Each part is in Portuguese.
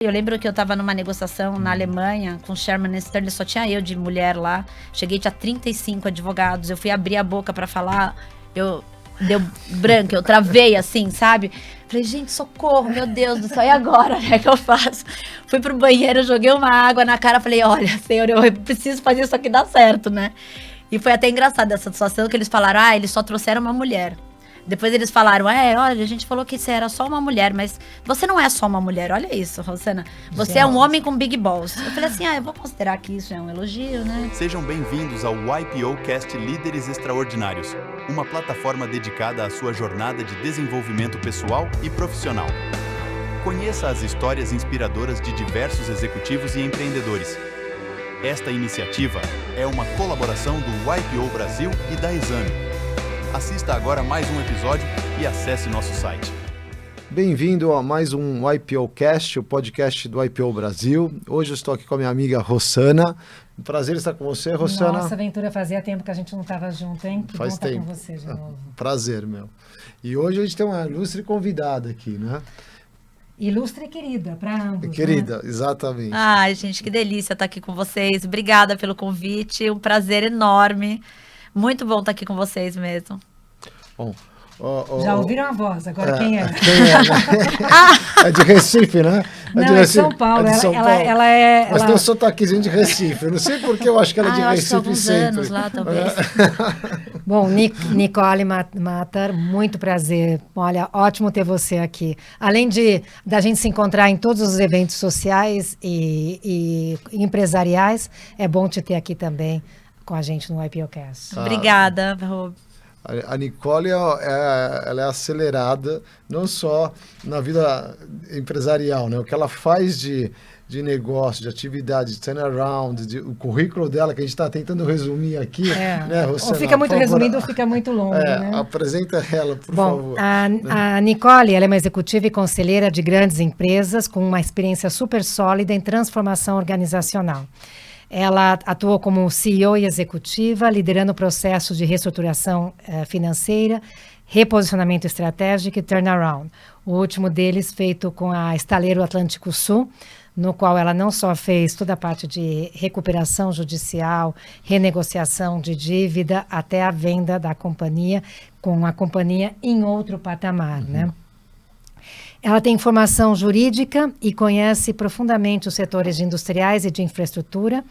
Eu lembro que eu tava numa negociação na Alemanha com o Sherman Sterling, só tinha eu de mulher lá. Cheguei, tinha 35 advogados. Eu fui abrir a boca pra falar, deu branco, eu travei assim, sabe? Falei, gente, socorro, meu Deus do céu, e agora? O que é que eu faço? Fui pro banheiro, joguei uma água na cara, falei, olha, senhor, eu preciso fazer isso aqui dar certo, né? E foi até engraçado essa situação que eles falaram, eles só trouxeram uma mulher. Depois eles falaram, olha, a gente falou que você era só uma mulher, mas você não é só uma mulher, olha isso, Rosana. Você é um homem com big balls. Eu falei assim, eu vou considerar que isso é um elogio, né? Sejam bem-vindos ao YPOcast Líderes Extraordinários, uma plataforma dedicada à sua jornada de desenvolvimento pessoal e profissional. Conheça as histórias inspiradoras de diversos executivos e empreendedores. Esta iniciativa é uma colaboração do YPO Brasil e da Exame. Assista agora mais um episódio e acesse nosso site. Bem-vindo a mais um YPOcast, o podcast do YPO Brasil. Hoje eu estou aqui com a minha amiga Rosana. Um prazer estar com você, Rosana. Nossa, Ventura, fazia tempo que a gente não estava junto, hein? Que Faz bom tempo. estar com você de novo. Prazer, meu. E hoje a gente tem uma ilustre convidada aqui, né? Ilustre e querida, para ambos. Querida, né? Exatamente. Ai, gente, que delícia estar aqui com vocês. Obrigada pelo convite, um prazer enorme. Muito bom estar aqui com vocês mesmo. Bom, Já ouviram a voz, agora quem é? É de Recife, né? Não, é de São Paulo. Ela é... Mas tem um sotaquezinho de Recife. Eu não sei porque eu acho que ela é de eu acho que Recife alguns sempre. anos lá, talvez. Bom, Nicole Matar, muito prazer. Olha, ótimo ter você aqui. Além da gente se encontrar em todos os eventos sociais e empresariais, é bom te ter aqui também com a gente no YPOcast. Obrigada, Rob. A Nicole ela é acelerada, não só na vida empresarial, né? O que ela faz de negócio, de atividade, de turnaround, o currículo dela, que a gente está tentando resumir aqui. Né, Rosana, ou fica muito resumido ou fica muito longo. Né? Apresenta ela, por favor. A Nicole ela é uma executiva e conselheira de grandes empresas com uma experiência super sólida em transformação organizacional. Ela atuou como CEO e executiva, liderando processos de reestruturação financeira, reposicionamento estratégico e turnaround. O último deles feito com a Estaleiro Atlântico Sul, no qual ela não só fez toda a parte de recuperação judicial, renegociação de dívida, até a venda da companhia, com a companhia em outro patamar, né? Ela tem formação jurídica e conhece profundamente os setores industriais e de infraestrutura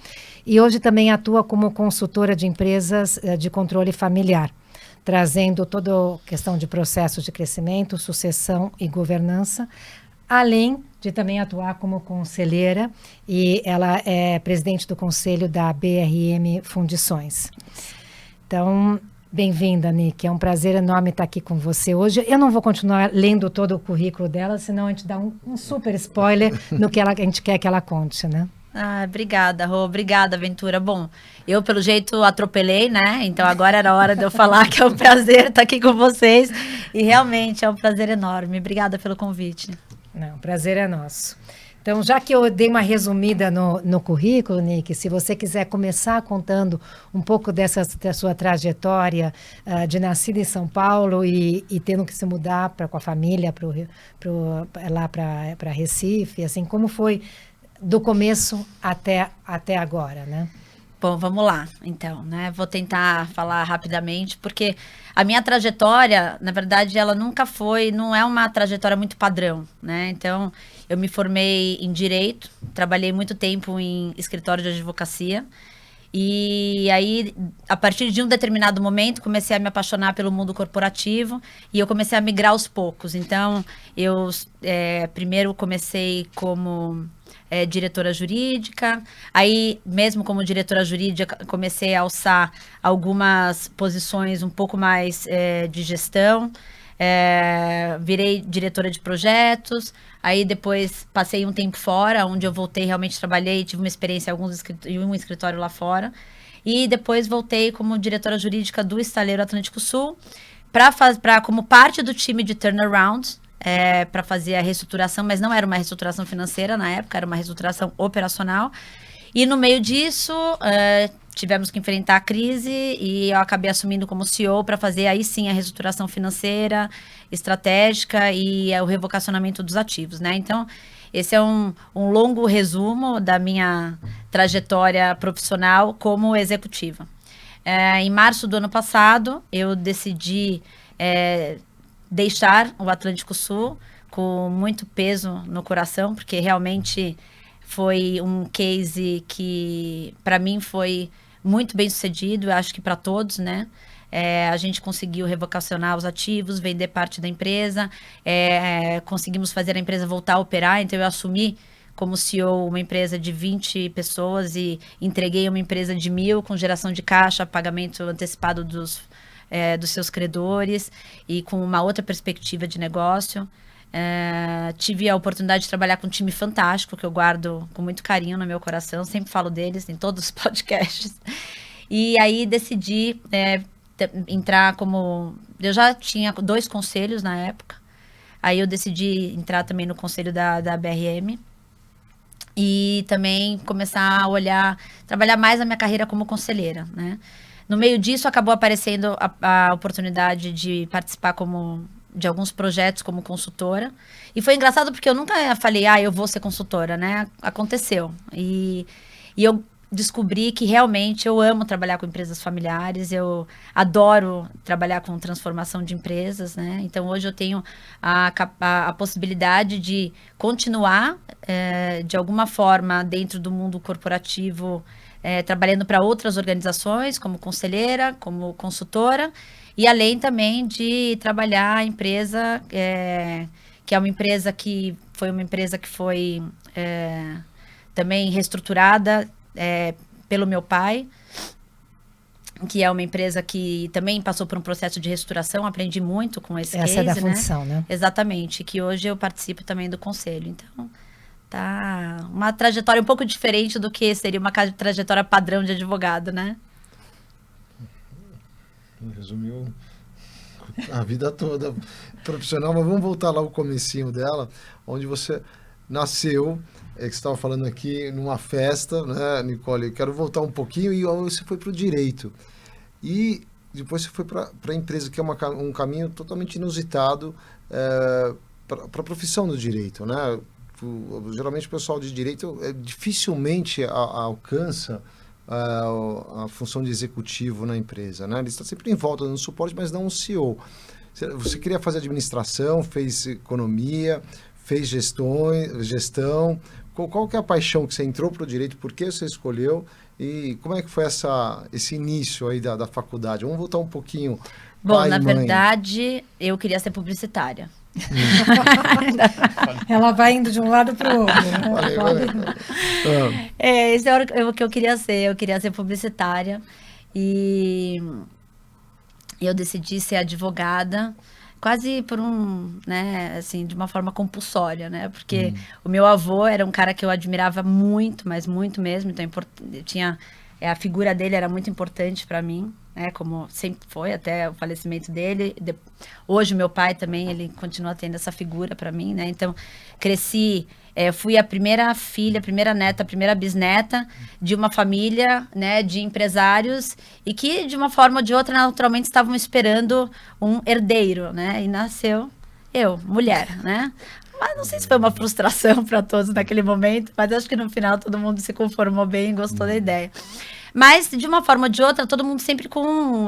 e hoje também atua como consultora de empresas de controle familiar, trazendo toda a questão de processos de crescimento, sucessão e governança, além de também atuar como conselheira e ela é presidente do conselho da BRM Fundições. Então... Bem-vinda, Nick. É um prazer enorme estar aqui com você hoje. Eu não vou continuar lendo todo o currículo dela, senão a gente dá um super spoiler no que a gente quer que ela conte, né? Obrigada, Rô. Obrigada, Ventura. Bom, eu, pelo jeito, atropelei, né? Então, agora era a hora de eu falar que é um prazer estar aqui com vocês. E, realmente, é um prazer enorme. Obrigada pelo convite. Não, o prazer é nosso. Então, já que eu dei uma resumida no currículo, Nick, se você quiser começar contando um pouco da sua trajetória de nascida em São Paulo e tendo que se mudar com a família lá para Recife, assim, como foi do começo até agora, né? Bom, vamos lá, então, né? Vou tentar falar rapidamente, porque a minha trajetória, na verdade, ela não é uma trajetória muito padrão, né? Então, eu me formei em Direito, trabalhei muito tempo em escritório de advocacia, e aí, a partir de um determinado momento, comecei a me apaixonar pelo mundo corporativo, e eu comecei a migrar aos poucos. Então, eu primeiro comecei como... diretora jurídica, aí mesmo como diretora jurídica comecei a alçar algumas posições um pouco mais de gestão, virei diretora de projetos, aí depois passei um tempo fora, onde eu voltei, realmente trabalhei, tive uma experiência em um escritório lá fora, e depois voltei como diretora jurídica do Estaleiro Atlântico Sul, como parte do time de turnaround, para fazer a reestruturação, mas não era uma reestruturação financeira na época, era uma reestruturação operacional. E no meio disso, tivemos que enfrentar a crise e eu acabei assumindo como CEO para fazer aí sim a reestruturação financeira, estratégica e o revocacionamento dos ativos, né? Então, esse é um longo resumo da minha trajetória profissional como executiva. Em março do ano passado, eu decidi deixar o Atlântico Sul com muito peso no coração, porque realmente foi um case que, para mim, foi muito bem sucedido, eu acho que para todos, né? A gente conseguiu revocacionar os ativos, vender parte da empresa, conseguimos fazer a empresa voltar a operar, então eu assumi como CEO uma empresa de 20 pessoas e entreguei uma empresa de 1.000 com geração de caixa, pagamento antecipado dos seus credores e com uma outra perspectiva de negócio. Tive a oportunidade de trabalhar com um time fantástico, que eu guardo com muito carinho no meu coração, sempre falo deles em todos os podcasts. E aí decidi entrar como... Eu já tinha 2 conselhos na época, aí eu decidi entrar também no conselho da BRM e também começar a trabalhar mais a minha carreira como conselheira, né? No meio disso, acabou aparecendo a oportunidade de participar de alguns projetos como consultora. E foi engraçado porque eu nunca falei, eu vou ser consultora, né? Aconteceu. E eu descobri que realmente eu amo trabalhar com empresas familiares, eu adoro trabalhar com transformação de empresas, né? Então, hoje eu tenho a possibilidade de continuar, de alguma forma, dentro do mundo corporativo, trabalhando para outras organizações, como conselheira, como consultora, e além também de trabalhar a empresa, que é uma empresa que foi também reestruturada pelo meu pai, que é uma empresa que também passou por um processo de reestruturação, aprendi muito com esse case, essa é da função, né? Exatamente, que hoje eu participo também do conselho. Então, tá uma trajetória um pouco diferente do que seria uma trajetória padrão de advogado, né? Resumiu a vida toda profissional, mas vamos voltar lá ao comecinho dela, onde você nasceu, que você estava falando aqui numa festa, né, Nicole? Eu quero voltar um pouquinho e você foi para o direito. E depois você foi para a empresa, que é um caminho totalmente inusitado para a profissão do direito, né? Geralmente o pessoal de direito dificilmente alcança a função de executivo na empresa, né? Ele está sempre em volta no suporte, mas não um CEO. Você queria fazer administração, fez economia, fez gestão. Qual que é a paixão que você entrou para o direito? Por que você escolheu? E como é que foi esse início aí da faculdade? Vamos voltar um pouquinho. Bom, na verdade, eu queria ser publicitária. Ela vai indo de um lado para o outro. Esse é o que eu queria ser. Eu queria ser publicitária. E eu decidi ser advogada quase por né, assim, de uma forma compulsória, né? Porque o meu avô era um cara que eu admirava muito, mas muito mesmo. Então, a figura dele era muito importante para mim, né? Como sempre foi, até o falecimento dele. Hoje, o meu pai também, ele continua tendo essa figura para mim, né? Então, cresci... fui a primeira filha, a primeira neta, a primeira bisneta de uma família, né, de empresários e que, de uma forma ou de outra, naturalmente estavam esperando um herdeiro, né? E nasceu eu, mulher, né? Mas não sei se foi uma frustração para todos naquele momento, mas acho que no final todo mundo se conformou bem e gostou da ideia. Mas, de uma forma ou de outra, todo mundo sempre com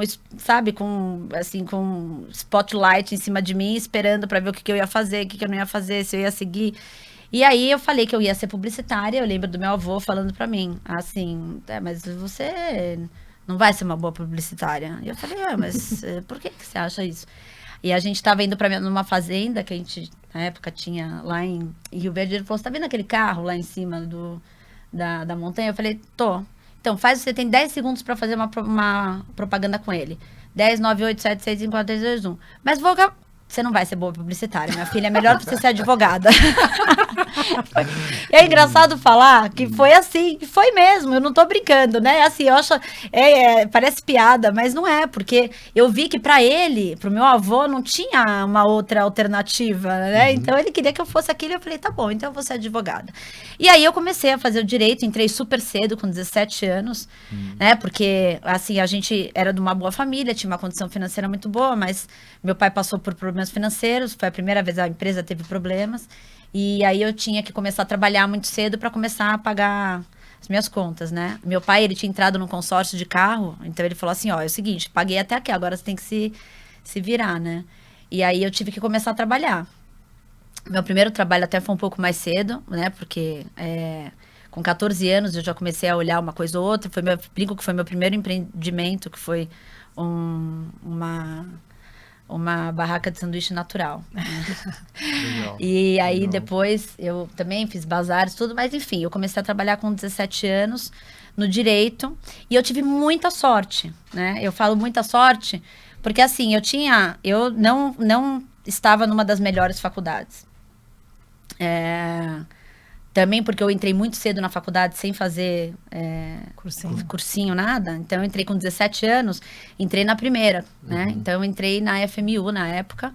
spotlight em cima de mim, esperando para ver o que eu ia fazer, o que eu não ia fazer, se eu ia seguir. E aí eu falei que eu ia ser publicitária. Eu lembro do meu avô falando pra mim, assim, mas você não vai ser uma boa publicitária. E eu falei, mas por que você acha isso? E a gente estava indo numa fazenda que a gente, na época, tinha lá em Rio Verde. Ele falou, você tá vendo aquele carro lá em cima da montanha? Eu falei, tô. Então, você tem 10 segundos para fazer uma propaganda com ele. 10, 9, 8, 7, 6, 5, 4, 3, 2, 1. Mas você não vai ser boa publicitária, minha filha. É melhor pra você ser advogada. E é engraçado falar que foi assim. Foi mesmo, eu não tô brincando, né? Assim, eu acho... parece piada, mas não é. Porque eu vi que pra ele, pro meu avô, não tinha uma outra alternativa, né? Então, ele queria que eu fosse aquilo. E eu falei, tá bom, então eu vou ser advogada. E aí, eu comecei a fazer o direito. Entrei super cedo, com 17 anos. Né? Porque, assim, a gente era de uma boa família. Tinha uma condição financeira muito boa. Mas meu pai passou por problemas financeiros, foi a primeira vez a empresa teve problemas, E aí eu tinha que começar a trabalhar muito cedo para começar a pagar as minhas contas, né? Meu pai, ele tinha entrado num consórcio de carro, então ele falou assim, ó, é o seguinte, paguei até aqui, agora você tem que se virar, né? E aí eu tive que começar a trabalhar. Meu primeiro trabalho até foi um pouco mais cedo, né? Porque com 14 anos eu já comecei a olhar uma coisa ou outra. Brinco que foi meu primeiro empreendimento, que foi uma barraca de sanduíche natural. Legal. E aí Legal. depois eu também fiz bazares, tudo, mas enfim, eu comecei a trabalhar com 17 anos no direito e eu tive muita sorte, né? Eu falo muita sorte porque assim, eu não estava numa das melhores faculdades. Também porque eu entrei muito cedo na faculdade sem fazer cursinho, nada. Então, eu entrei com 17 anos, entrei na primeira, né? Então, eu entrei na FMU na época.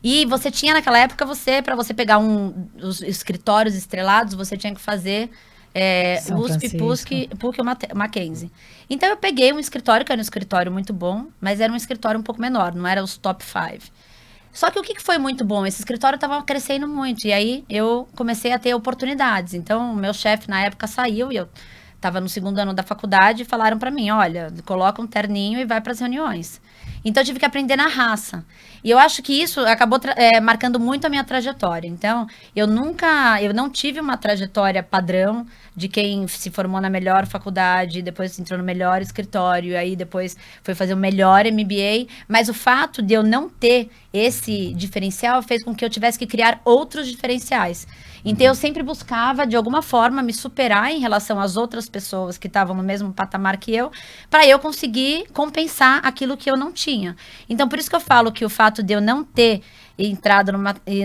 E você tinha, naquela época, para você pegar os escritórios estrelados, você tinha que fazer São USP, Francisco. PUC ou Mackenzie. Então, eu peguei um escritório, que era um escritório muito bom, mas era um escritório um pouco menor, não era os top 5. Só que o que foi muito bom? Esse escritório estava crescendo muito. E aí eu comecei a ter oportunidades. Então, o meu chefe na época saiu e eu estava no 2º ano da faculdade e falaram para mim, olha, coloca um terninho e vai para as reuniões. Então, eu tive que aprender na raça. E eu acho que isso acabou marcando muito a minha trajetória. Então, eu não tive uma trajetória padrão de quem se formou na melhor faculdade, depois entrou no melhor escritório, aí depois foi fazer o melhor MBA. Mas o fato de eu não ter esse diferencial fez com que eu tivesse que criar outros diferenciais. Então, eu sempre buscava, de alguma forma, me superar em relação às outras pessoas que estavam no mesmo patamar que eu, para eu conseguir compensar aquilo que eu não tinha. Então, por isso que eu falo que o fato de eu não ter entrado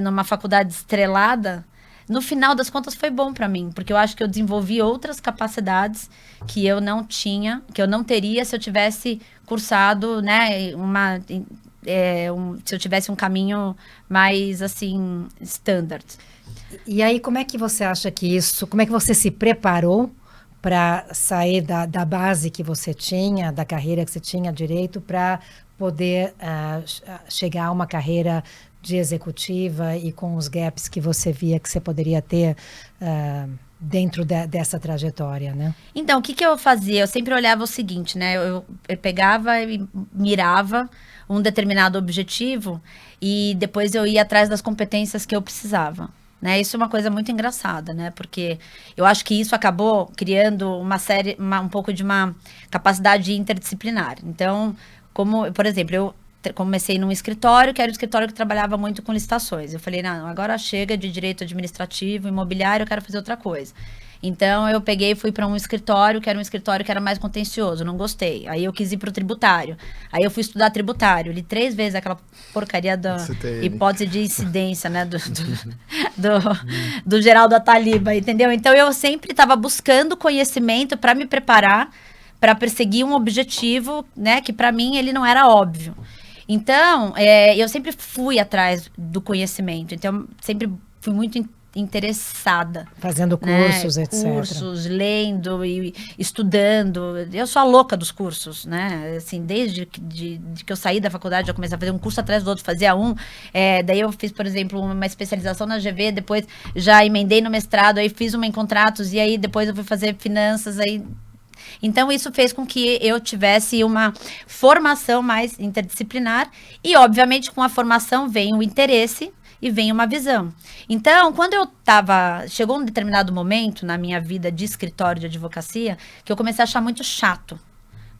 numa faculdade estrelada, no final das contas foi bom para mim, porque eu acho que eu desenvolvi outras capacidades que eu não tinha, que eu não teria se eu tivesse cursado, né, se eu tivesse um caminho mais, assim, standard. E aí, como é que você acha como é que você se preparou para sair da base que você tinha, da carreira que você tinha direito, para poder chegar a uma carreira de executiva e com os gaps que você via que você poderia ter dentro dessa trajetória, né? Então, o que eu fazia? Eu sempre olhava o seguinte, né? Eu pegava e mirava um determinado objetivo e depois eu ia atrás das competências que eu precisava. Né? Isso é uma coisa muito engraçada, né? Porque eu acho que isso acabou criando um pouco de uma capacidade interdisciplinar. Então, por exemplo, eu comecei num escritório, que era um escritório que trabalhava muito com licitações. Eu falei, não, agora chega de direito administrativo, imobiliário, eu quero fazer outra coisa. Então, eu peguei e fui para um escritório, que era mais contencioso, não gostei. Aí eu quis ir para o tributário. Aí eu fui estudar tributário, li 3 vezes aquela porcaria da hipótese de incidência, né, do Geraldo Ataliba, entendeu? Então, eu sempre estava buscando conhecimento para me preparar, para perseguir um objetivo, né, que para mim ele não era óbvio. Então, eu sempre fui atrás do conhecimento. Então, sempre fui muito interessada. Fazendo cursos, etc. Cursos, lendo e estudando. Eu sou a louca dos cursos, né? Assim, desde que eu saí da faculdade, eu comecei a fazer um curso atrás do outro, fazia um. Daí eu fiz, por exemplo, uma especialização na GV, depois já emendei no mestrado, aí fiz uma em contratos, e aí depois eu fui fazer finanças, aí... Então, isso fez com que eu tivesse uma formação mais interdisciplinar e, obviamente, com a formação vem o interesse e vem uma visão. Então, quando chegou um determinado momento na minha vida de escritório de advocacia, que eu comecei a achar muito chato.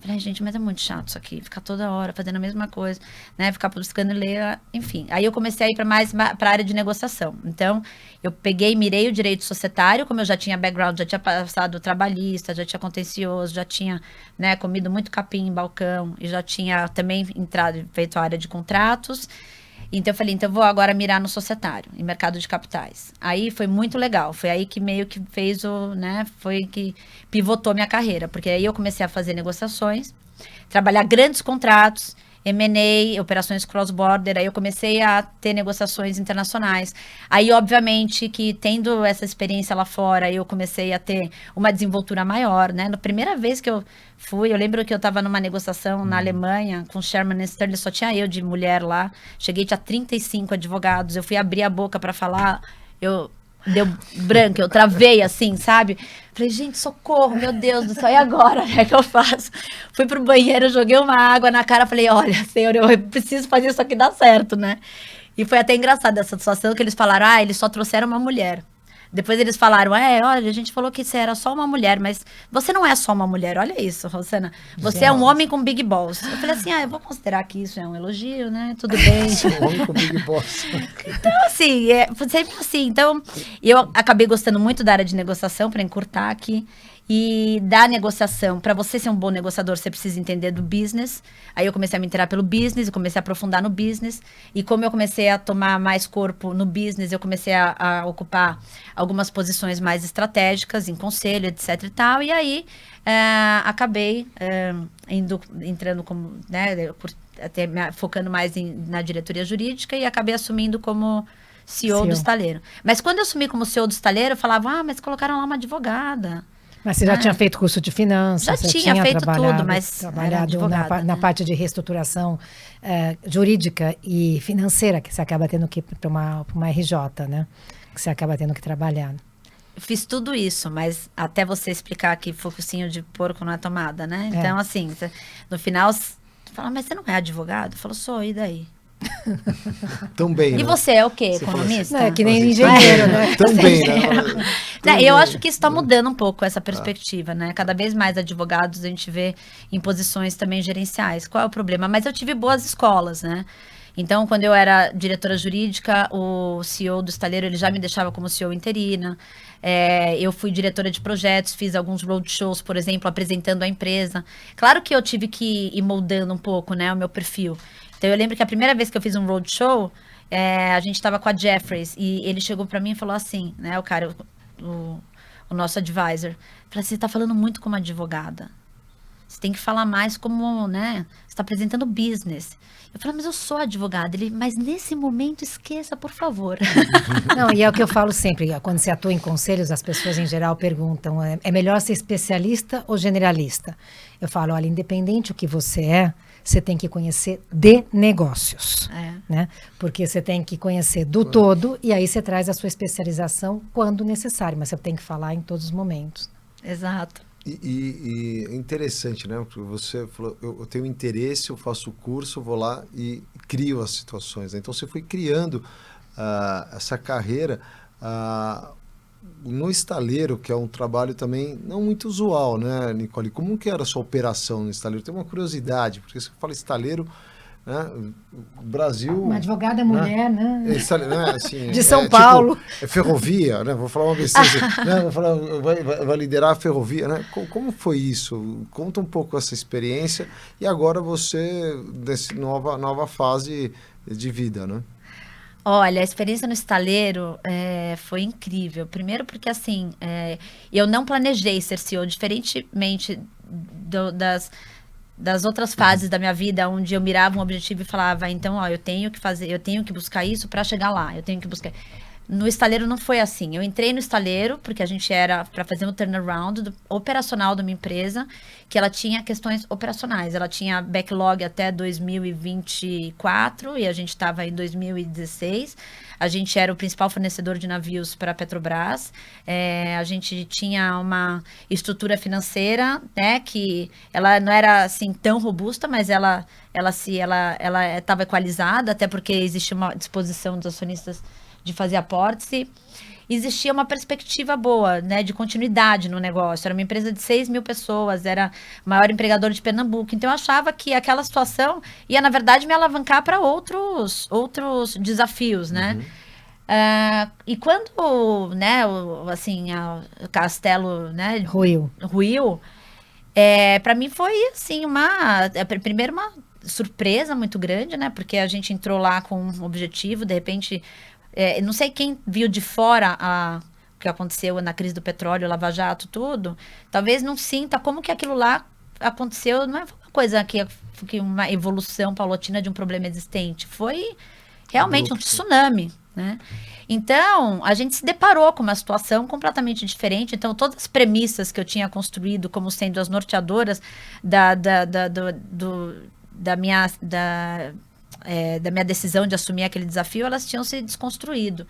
Falei, gente, mas é muito chato isso aqui, ficar toda hora fazendo a mesma coisa, né, ficar buscando ler, enfim. Aí eu comecei a ir para a área de negociação. Então, eu mirei o direito societário, como eu já tinha background, já tinha passado trabalhista, já tinha contencioso, já tinha, né, comido muito capim em balcão, e já tinha também feito a área de contratos. Então, eu falei, eu vou agora mirar no societário, em mercado de capitais. Aí foi muito legal, foi aí que meio que fez foi que pivotou minha carreira, porque aí eu comecei a fazer negociações, trabalhar grandes contratos, M&A, operações cross-border, aí eu comecei a ter negociações internacionais. Aí, obviamente, que tendo essa experiência lá fora, eu comecei a ter uma desenvoltura maior, né? Na primeira vez que eu fui, eu lembro que eu estava numa negociação na Alemanha com o Sherman & Sterling, só tinha eu de mulher lá. Cheguei, tinha 35 advogados, eu fui abrir a boca para falar, deu branco, eu travei assim, sabe? Falei, gente, socorro, meu Deus do céu, e agora? O que é que eu faço? Fui pro banheiro, joguei uma água na cara, falei, olha, senhor, eu preciso fazer isso aqui dar certo, né? E foi até engraçado essa situação que eles falaram, eles só trouxeram uma mulher. Depois eles falaram, olha, a gente falou que você era só uma mulher, mas você não é só uma mulher, olha isso, Rosana. Você é um homem com big balls. Eu falei assim, eu vou considerar que isso é um elogio, né? Tudo bem. Um homem com big balls. Então, assim, foi sempre assim. Então, eu acabei gostando muito da área de negociação, para encurtar aqui. E da negociação, para você ser um bom negociador, você precisa entender do business. Aí eu comecei a me inteirar pelo business, eu comecei a aprofundar no business. E como eu comecei a tomar mais corpo no business, eu comecei a ocupar algumas posições mais estratégicas, em conselho, etc e tal. E aí, acabei entrando como, né, focando mais na diretoria jurídica e acabei assumindo como CEO do estaleiro. Mas quando eu assumi como CEO do estaleiro, eu falava, mas colocaram lá uma advogada. Mas você já tinha feito curso de finanças? Já tinha feito tudo, mas trabalhado na parte de reestruturação jurídica e financeira, que você acaba tendo que ir para uma RJ, né? Que você acaba tendo que trabalhar. Fiz tudo isso, mas até você explicar que focinho de porco não é tomada, né? Então, assim, no final, você fala, mas você não é advogado? Eu falo, sou, e daí? Também, E né? você é o quê? Economista? Não, é que nem engenheiro, né? Também, né? Eu acho que isso está mudando um pouco essa perspectiva, né? Cada vez mais advogados a gente vê em posições também gerenciais. Qual é o problema? Mas eu tive boas escolas, né? Então, quando eu era diretora jurídica, o CEO do estaleiro, ele já me deixava como CEO interina. Eu fui diretora de projetos, fiz alguns roadshows, por exemplo, apresentando a empresa. Claro que eu tive que ir moldando um pouco, né, o meu perfil. Então, eu lembro que a primeira vez que eu fiz um roadshow, a gente estava com a Jefferies e ele chegou para mim e falou assim, né, o nosso advisor, falou assim, você está falando muito como advogada. Você tem que falar mais como, né, você está apresentando business. Eu falei, mas eu sou advogada. Ele, mas nesse momento esqueça, por favor. Não, e é o que eu falo sempre, quando você atua em conselhos, as pessoas em geral perguntam, é melhor ser especialista ou generalista? Eu falo, olha, independente do que você é, você tem que conhecer de negócios, né? Porque você tem que conhecer do todo e aí você traz a sua especialização quando necessário, mas você tem que falar em todos os momentos. Exato. E é interessante, né? Porque você falou, eu tenho interesse, eu faço o curso, vou lá e crio as situações. Né? Então, você foi criando essa carreira no estaleiro, que é um trabalho também não muito usual, né, Nicole? Como que era a sua operação no estaleiro? Tem uma curiosidade, porque você fala estaleiro, né? O Brasil... Uma advogada mulher, né? Assim, de São Paulo. Tipo, ferrovia, né? Vou falar uma besteira, né? Vou falar, vai liderar a ferrovia, né? Como foi isso? Conta um pouco essa experiência e agora você, nessa nova fase de vida, né? Olha, a experiência no estaleiro foi incrível. Primeiro porque, assim, eu não planejei ser CEO, diferentemente das outras fases da minha vida, onde eu mirava um objetivo e falava, então, eu tenho que fazer, eu tenho que buscar isso para chegar lá, eu tenho que buscar... No estaleiro não foi assim. Eu entrei no estaleiro porque a gente era para fazer um turnaround operacional de uma empresa que ela tinha questões operacionais. Ela tinha backlog até 2024 e a gente estava em 2016. A gente era o principal fornecedor de navios para a Petrobras. A gente tinha uma estrutura financeira, né, que ela não era assim tão robusta, mas ela estava equalizada, até porque existia uma disposição dos acionistas de fazer aportes, e existia uma perspectiva boa, né, de continuidade no negócio. Era uma empresa de 6 mil pessoas, era o maior empregador de Pernambuco. Então, eu achava que aquela situação ia, na verdade, me alavancar para outros desafios, né? E quando, né, o castelo, né, ruiu, para mim foi, assim, primeiro uma surpresa muito grande, né, porque a gente entrou lá com um objetivo, de repente... não sei quem viu de fora o que aconteceu na crise do petróleo, Lava Jato, tudo, talvez não sinta como que aquilo lá aconteceu, não é uma coisa que uma evolução paulatina de um problema existente, foi realmente um tsunami, né? Então, a gente se deparou com uma situação completamente diferente. Então, todas as premissas que eu tinha construído como sendo as norteadoras da minha decisão de assumir aquele desafio, elas tinham se desconstruído.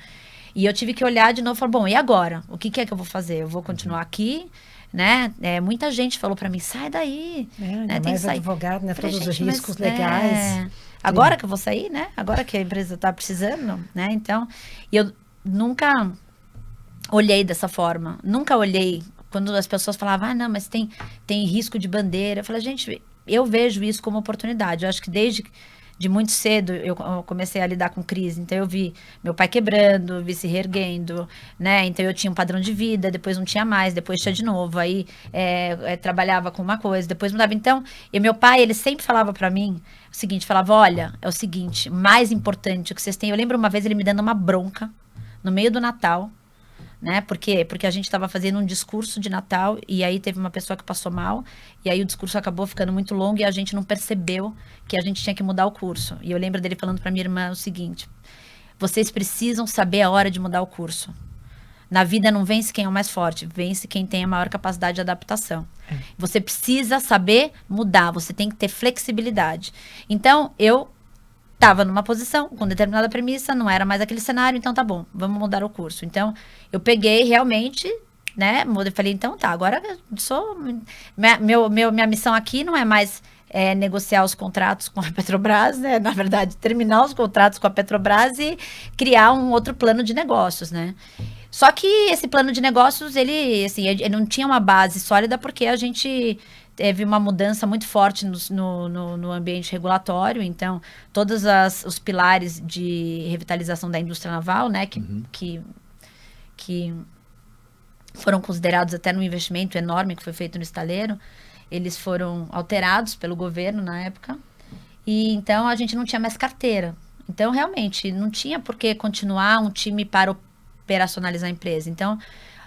E eu tive que olhar de novo e falar, bom, e agora? O que é que eu vou fazer? Eu vou continuar aqui, né? Muita gente falou para mim, sai daí. Né? Tem mais que sair. advogado, né? Falei, Todos os gente, riscos legais. Agora que eu vou sair, né? Agora que a empresa está precisando, né? Então, eu nunca olhei dessa forma. Nunca olhei quando as pessoas falavam, não, mas tem risco de bandeira. Eu falei, gente, eu vejo isso como oportunidade. Eu acho que desde de muito cedo eu comecei a lidar com crise. Então eu vi meu pai quebrando, vi se reerguendo, né? Então eu tinha um padrão de vida, depois não tinha mais, depois tinha de novo. Aí trabalhava com uma coisa, depois mudava. Então, e meu pai, ele sempre falava para mim o seguinte, falava, olha, é o seguinte, mais importante o que vocês têm. Eu lembro uma vez ele me dando uma bronca no meio do Natal, né? Por quê? Porque a gente estava fazendo um discurso de Natal e aí teve uma pessoa que passou mal e aí o discurso acabou ficando muito longo e a gente não percebeu que a gente tinha que mudar o curso. E eu lembro dele falando para minha irmã o seguinte, vocês precisam saber a hora de mudar o curso. Na vida não vence quem é o mais forte, vence quem tem a maior capacidade de adaptação. Você precisa saber mudar, você tem que ter flexibilidade. Então, eu estava numa posição com determinada premissa, não era mais aquele cenário, então tá bom, vamos mudar o curso. Então, eu peguei realmente, né, eu falei, então tá, agora eu sou, minha missão aqui não é mais negociar os contratos com a Petrobras, né, na verdade, terminar os contratos com a Petrobras e criar um outro plano de negócios, né. Só que esse plano de negócios, ele não tinha uma base sólida porque a gente teve uma mudança muito forte no ambiente regulatório, então todos os pilares de revitalização da indústria naval, né, que foram considerados até no investimento enorme que foi feito no estaleiro, eles foram alterados pelo governo na época, e então a gente não tinha mais carteira. Então realmente não tinha por que continuar um time para operacionalizar a empresa. Então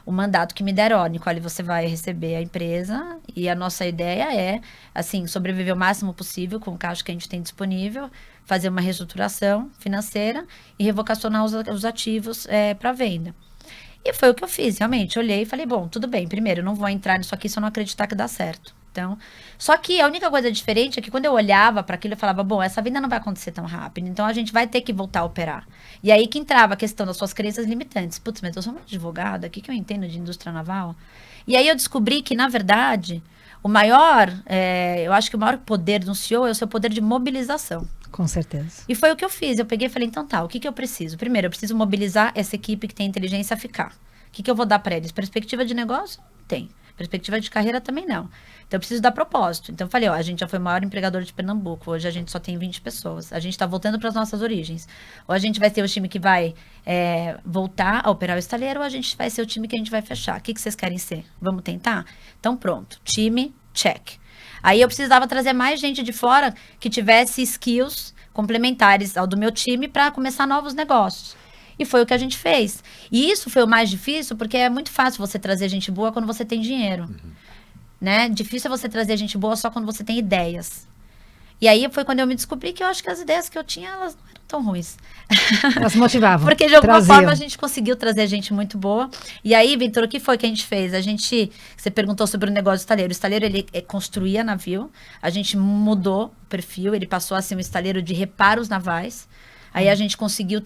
o mandato que me deram, Nicole, você vai receber a empresa e a nossa ideia é, assim, sobreviver o máximo possível com o caixa que a gente tem disponível, fazer uma reestruturação financeira e revocacionar os ativos para venda. E foi o que eu fiz, realmente. Olhei e falei, bom, tudo bem, primeiro, eu não vou entrar nisso aqui se eu não acreditar que dá certo. Então, só que a única coisa diferente é que quando eu olhava para aquilo, eu falava, bom, essa venda não vai acontecer tão rápido, então a gente vai ter que voltar a operar. E aí que entrava a questão das suas crenças limitantes. Putz, mas eu sou uma advogada, o que eu entendo de indústria naval? E aí eu descobri que, na verdade, eu acho que o maior poder de um CEO é o seu poder de mobilização. Com certeza. E foi o que eu fiz. Eu peguei e falei, então tá, o que eu preciso? Primeiro, eu preciso mobilizar essa equipe que tem inteligência a ficar. O que eu vou dar para eles? Perspectiva de negócio? Tem. Perspectiva de carreira também não. Então, eu preciso dar propósito. Então, eu falei, a gente já foi o maior empregador de Pernambuco. Hoje, a gente só tem 20 pessoas. A gente está voltando para as nossas origens. Ou a gente vai ser o time que vai voltar a operar o estaleiro, ou a gente vai ser o time que a gente vai fechar. O que vocês querem ser? Vamos tentar? Então, pronto. Time, check. Aí, eu precisava trazer mais gente de fora que tivesse skills complementares ao do meu time para começar novos negócios. E foi o que a gente fez. E isso foi o mais difícil, porque é muito fácil você trazer gente boa quando você tem dinheiro. Né? Difícil é você trazer gente boa só quando você tem ideias. E aí foi quando eu me descobri que eu acho que as ideias que eu tinha, elas não eram tão ruins. Elas motivavam. Porque de alguma forma a gente conseguiu trazer gente muito boa. E aí, Vitor, o que foi que a gente fez? Você perguntou sobre o negócio do estaleiro. O estaleiro, ele construía navio. A gente mudou o perfil, ele passou a ser um estaleiro de reparos navais. Aí a gente conseguiu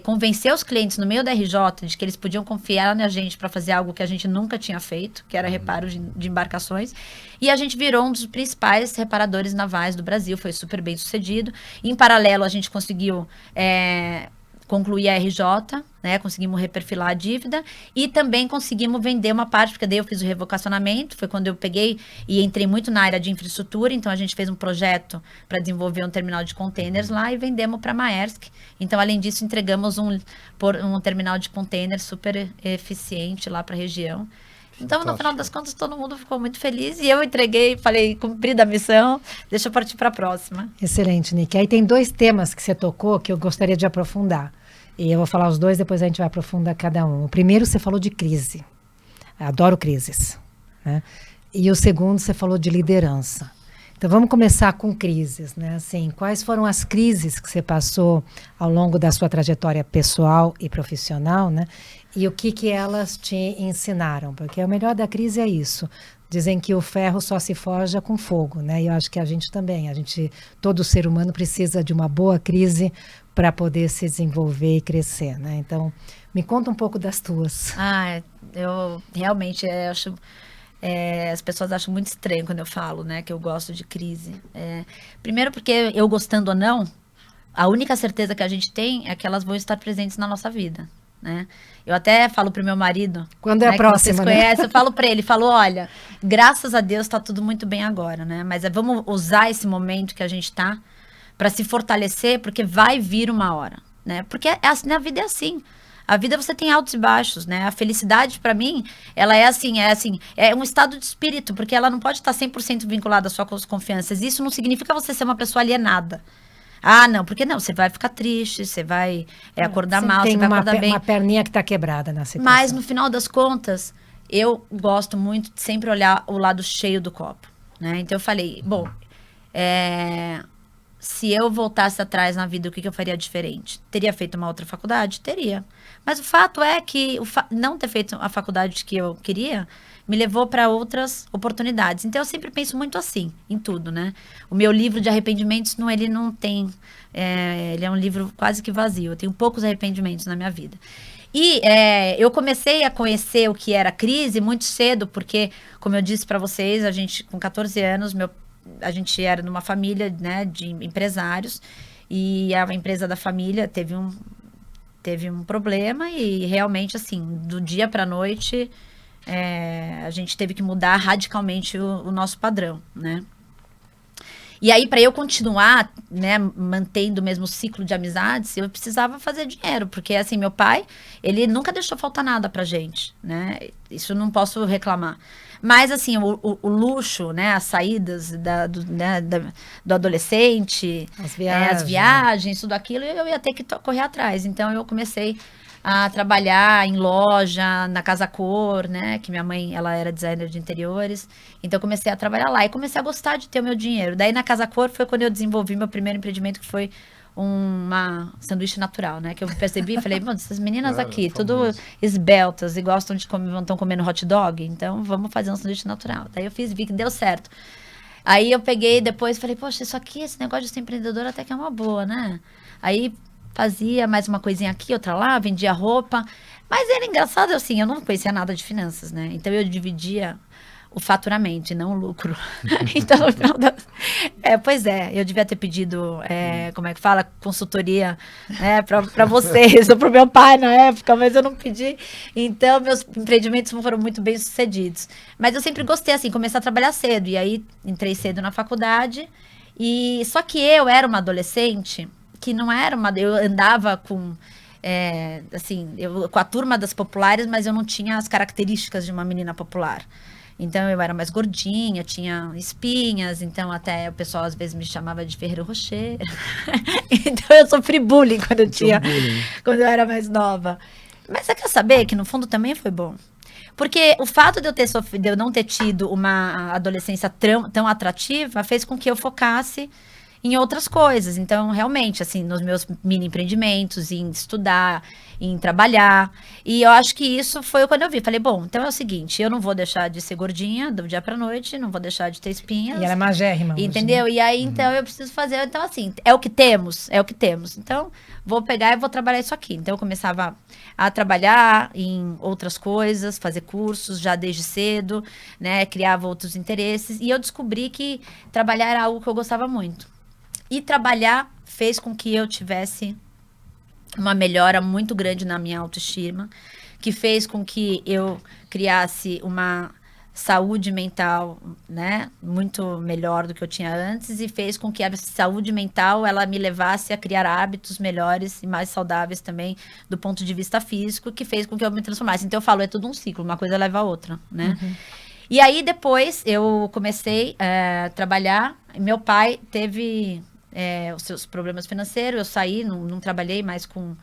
convencer os clientes no meio da RJ de que eles podiam confiar na gente para fazer algo que a gente nunca tinha feito, que era reparo de embarcações. E a gente virou um dos principais reparadores navais do Brasil, foi super bem sucedido. Em paralelo, a gente conseguiu concluir a RJ, né? Conseguimos reperfilar a dívida e também conseguimos vender uma parte, porque daí eu fiz o revocacionamento, foi quando eu peguei e entrei muito na área de infraestrutura, então a gente fez um projeto para desenvolver um terminal de containers lá e vendemos para a Maersk. Então, além disso, entregamos um terminal de containers super eficiente lá para a região. Então, no final das contas, todo mundo ficou muito feliz e eu entreguei, falei, cumpri da missão, deixa eu partir para a próxima. Excelente, Nick. Aí tem 2 temas que você tocou que eu gostaria de aprofundar. E eu vou falar os 2, depois a gente vai aprofundar cada um. O primeiro, você falou de crise. Adoro crises. Né? E o segundo, você falou de liderança. Então, vamos começar com crises. Né? Assim, quais foram as crises que você passou ao longo da sua trajetória pessoal e profissional, né? E o que elas te ensinaram? Porque o melhor da crise é isso. Dizem que o ferro só se forja com fogo, né? E eu acho que a gente também. Todo ser humano precisa de uma boa crise para poder se desenvolver e crescer, né? Então, Me conta um pouco das tuas. Eu realmente acho... as pessoas acham muito estranho quando eu falo, né, que eu gosto de crise. Primeiro porque eu gostando ou não, a única certeza que a gente tem é que elas vão estar presentes na nossa vida, né? Eu até falo pro meu marido... Quando é a próxima, vocês conhecem, eu falo para ele, olha, graças a Deus tá tudo muito bem agora, né? Mas vamos usar esse momento que a gente tá para se fortalecer, porque vai vir uma hora, né? Porque na vida é assim. A vida você tem altos e baixos, né? A felicidade, para mim, ela é um estado de espírito, porque ela não pode estar 100% vinculada à sua confiança. Isso não significa você ser uma pessoa alienada. Não, porque não, você vai ficar triste, você vai acordar mal, você vai acordar bem. Tem uma perninha que está quebrada na situação. Mas, no final das contas, eu gosto muito de sempre olhar o lado cheio do copo, né? Então, eu falei, se eu voltasse atrás na vida, o que eu faria diferente? Teria feito uma outra faculdade? Teria. Mas o fato é que não ter feito a faculdade que eu queria me levou para outras oportunidades. Então, eu sempre penso muito assim, em tudo, né? O meu livro de arrependimentos, ele não tem... ele é um livro quase que vazio. Eu tenho poucos arrependimentos na minha vida. E eu comecei a conhecer o que era crise muito cedo, porque, como eu disse para vocês, a gente, com 14 anos, a gente era numa família, né, de empresários, e a empresa da família teve um problema e realmente, assim, do dia para a noite, a gente teve que mudar radicalmente o nosso padrão, né? E aí, para eu continuar, né, mantendo o mesmo ciclo de amizades, eu precisava fazer dinheiro, porque, assim, meu pai, ele nunca deixou faltar nada pra gente, né? Isso eu não posso reclamar. Mas, assim, o luxo, né, as saídas do adolescente, as viagens, tudo aquilo, eu ia ter que correr atrás. Então, eu comecei a trabalhar em loja, na Casa Cor, né, que minha mãe, ela era designer de interiores, então eu comecei a trabalhar lá e comecei a gostar de ter o meu dinheiro. Daí na Casa Cor foi quando eu desenvolvi meu primeiro empreendimento, que foi uma sanduíche natural, né, que eu percebi e falei, essas meninas aqui, tudo esbeltas e gostam de estão comendo hot dog, então vamos fazer um sanduíche natural. Daí eu vi que deu certo. Aí eu peguei depois e falei, poxa, esse negócio de ser empreendedora até que é uma boa, né? Aí fazia mais uma coisinha aqui, outra lá, vendia roupa. Mas era engraçado, assim, eu não conhecia nada de finanças, né? Então, eu dividia o faturamento e não o lucro. Então, no final eu devia ter pedido, como é que fala? Consultoria, né? Para vocês, ou para o meu pai na época, mas eu não pedi. Então, meus empreendimentos foram muito bem sucedidos. Mas eu sempre gostei, assim, começar a trabalhar cedo. E aí, entrei cedo na faculdade. Só que eu era uma adolescente que não era eu andava com, com a turma das populares, mas eu não tinha as características de uma menina popular. Então, eu era mais gordinha, tinha espinhas, então até o pessoal às vezes me chamava de Ferreiro Rocher. Então, eu sofri bullying quando eu era mais nova. Mas você quer saber que no fundo também foi bom? Porque o fato de eu não ter tido uma adolescência tão atrativa fez com que eu focasse em outras coisas. Então, realmente, assim, nos meus mini empreendimentos, em estudar, em trabalhar. E eu acho que isso foi quando eu vi. Falei, então é o seguinte, eu não vou deixar de ser gordinha do dia pra noite, não vou deixar de ter espinhas. E ela é magérrima. Entendeu? Hoje, né? E aí, então, eu preciso fazer. Então, assim, é o que temos. Então, vou pegar e vou trabalhar isso aqui. Então, eu começava a trabalhar em outras coisas, fazer cursos já desde cedo, né? Criava outros interesses. E eu descobri que trabalhar era algo que eu gostava muito. E trabalhar fez com que eu tivesse uma melhora muito grande na minha autoestima, que fez com que eu criasse uma saúde mental, né, muito melhor do que eu tinha antes, e fez com que a saúde mental, ela me levasse a criar hábitos melhores e mais saudáveis também do ponto de vista físico, que fez com que eu me transformasse. Então eu falo, é tudo um ciclo, uma coisa leva a outra, né? Uhum. E aí depois eu comecei a trabalhar, meu pai teve os seus problemas financeiros, eu saí, não trabalhei mais com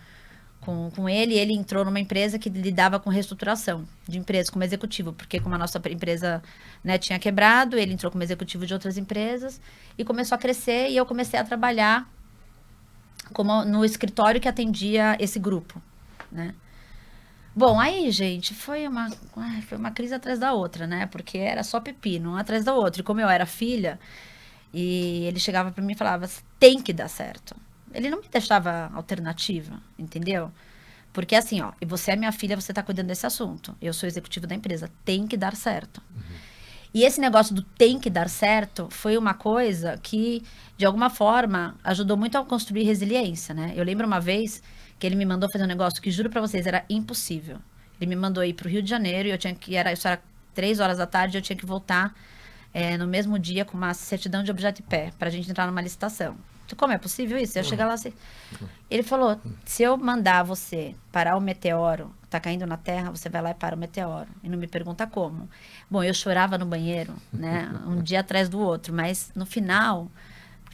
ele entrou numa empresa que lidava com reestruturação de empresas como executivo, porque como a nossa empresa, né, tinha quebrado, ele entrou como executivo de outras empresas e começou a crescer e eu comecei a trabalhar no escritório que atendia esse grupo, né? Bom, aí, gente, foi uma crise atrás da outra, né? Porque era só pepino, um atrás da outra. E como eu era filha, e ele chegava para mim e falava, tem que dar certo. Ele não me deixava alternativa, entendeu? Porque assim, ó, e você é minha filha, você tá cuidando desse assunto. Eu sou executivo da empresa, tem que dar certo. E esse negócio do tem que dar certo foi uma coisa que, de alguma forma, ajudou muito a construir resiliência, né? Eu lembro uma vez que ele me mandou fazer um negócio que, juro pra vocês, era impossível. Ele me mandou ir pro Rio de Janeiro e isso era 3 horas da tarde, eu tinha que voltar no mesmo dia com uma certidão de objeto de pé, pra gente entrar numa licitação. Como é possível isso? Eu ia chegar lá assim. Ele falou, se eu mandar você parar o meteoro, tá caindo na Terra, você vai lá e para o meteoro. E não me pergunta como. Bom, eu chorava no banheiro, né? Um dia atrás do outro, mas no final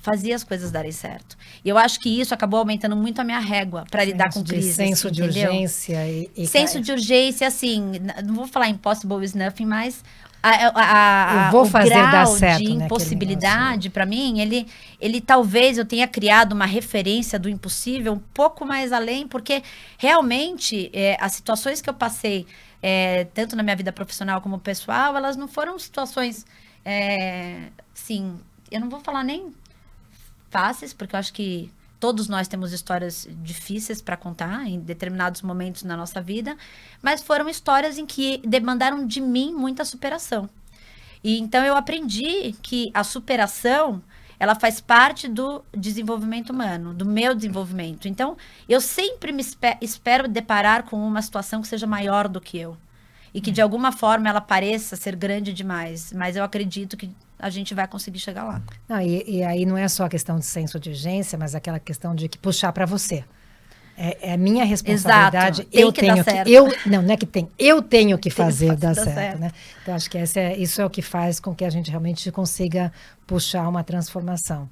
fazia as coisas darem certo. E eu acho que isso acabou aumentando muito a minha régua para lidar com crise. Senso de entendeu? urgência. Senso de urgência, assim, não vou falar impossible is nothing, mas eu vou fazer grau dar certo, de impossibilidade, para mim, ele talvez eu tenha criado uma referência do impossível um pouco mais além, porque realmente as situações que eu passei, tanto na minha vida profissional como pessoal, elas não foram situações, assim, eu não vou falar nem fáceis, porque eu acho que todos nós temos histórias difíceis para contar em determinados momentos na nossa vida, mas foram histórias em que demandaram de mim muita superação. E então eu aprendi que a superação, ela faz parte do desenvolvimento humano, do meu desenvolvimento. Então, eu sempre me espero deparar com uma situação que seja maior do que eu. E que, de alguma forma, ela pareça ser grande demais. Mas eu acredito que a gente vai conseguir chegar lá. Não, e aí não é só a questão de senso de urgência, mas aquela questão de que puxar para você. É minha responsabilidade. Exato. Eu tenho que dar certo. Não é que tem. Eu tenho que fazer dar certo, né? Então, acho que isso é o que faz com que a gente realmente consiga puxar uma transformação.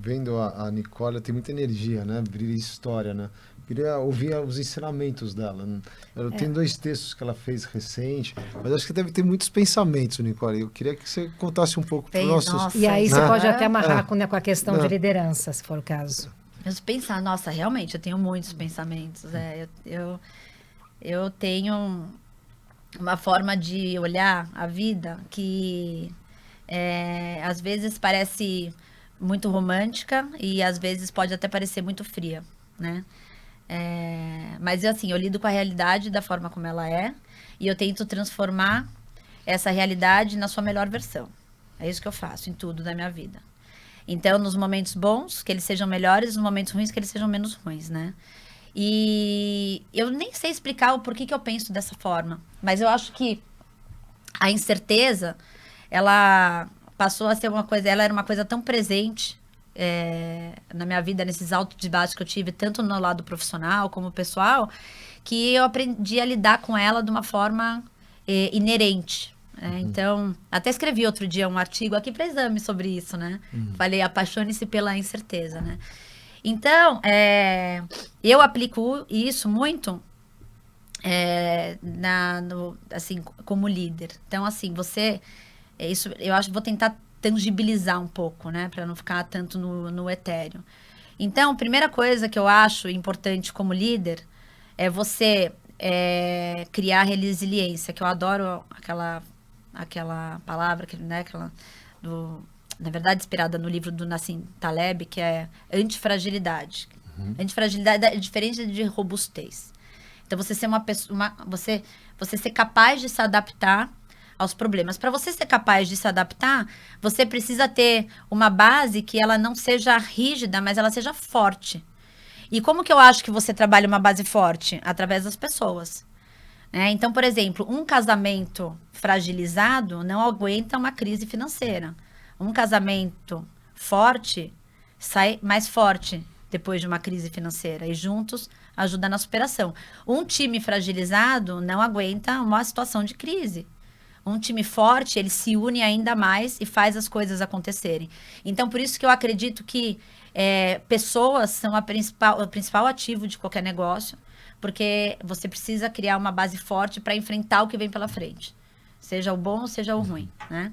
Vendo a Nicole, tem muita energia, né? Brilha história, né? Queria ouvir os ensinamentos dela. Eu tenho 2 textos que ela fez recente, mas acho que deve ter muitos pensamentos, Nicole. Eu queria que você contasse um pouco para os nossos... Nossa, e aí você pode até amarrar com a questão de liderança, se for o caso. Mas pensar, nossa, realmente, eu tenho muitos pensamentos. Eu tenho uma forma de olhar a vida que às vezes parece muito romântica e às vezes pode até parecer muito fria, né? Mas assim, eu lido com a realidade da forma como ela é e eu tento transformar essa realidade na sua melhor versão. É isso que eu faço em tudo da minha vida. Então, nos momentos bons, que eles sejam melhores, nos momentos ruins, que eles sejam menos ruins, né? E eu nem sei explicar o porquê que eu penso dessa forma, mas eu acho que a incerteza, ela passou a ser uma coisa, ela era uma coisa tão presente na minha vida, nesses altos e baixos que eu tive, tanto no lado profissional como pessoal, que eu aprendi a lidar com ela de uma forma inerente. Então, até escrevi outro dia um artigo aqui para exame sobre isso, né? Falei, apaixone-se pela incerteza, né? Então, eu aplico isso muito assim, como líder. Então, assim, isso eu acho que vou tentar tangibilizar um pouco, né? Para não ficar tanto no etéreo. Então, a primeira coisa que eu acho importante como líder é você criar resiliência, que eu adoro aquela palavra, né? Na verdade, inspirada no livro do Nassim Taleb, que é antifragilidade. Antifragilidade é diferente de robustez. Então, você ser uma pessoa, você ser capaz de se adaptar aos problemas. Para você ser capaz de se adaptar, você precisa ter uma base que ela não seja rígida, mas ela seja forte. E como que eu acho que você trabalha uma base forte? Através das pessoas. Então, por exemplo, um casamento fragilizado não aguenta uma crise financeira. Um casamento forte sai mais forte depois de uma crise financeira e juntos ajuda na superação. Um time fragilizado não aguenta uma situação de crise. Um time forte, ele se une ainda mais e faz as coisas acontecerem. Então, por isso que eu acredito que pessoas são o principal ativo de qualquer negócio, porque você precisa criar uma base forte para enfrentar o que vem pela frente. Seja o bom, seja o ruim, né?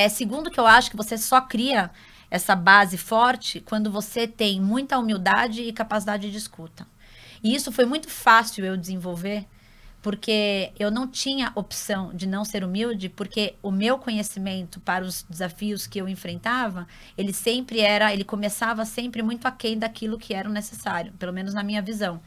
Segundo, que eu acho que você só cria essa base forte quando você tem muita humildade e capacidade de escuta. E isso foi muito fácil eu desenvolver porque eu não tinha opção de não ser humilde, porque o meu conhecimento para os desafios que eu enfrentava, ele começava sempre muito aquém daquilo que era necessário, pelo menos na minha visão.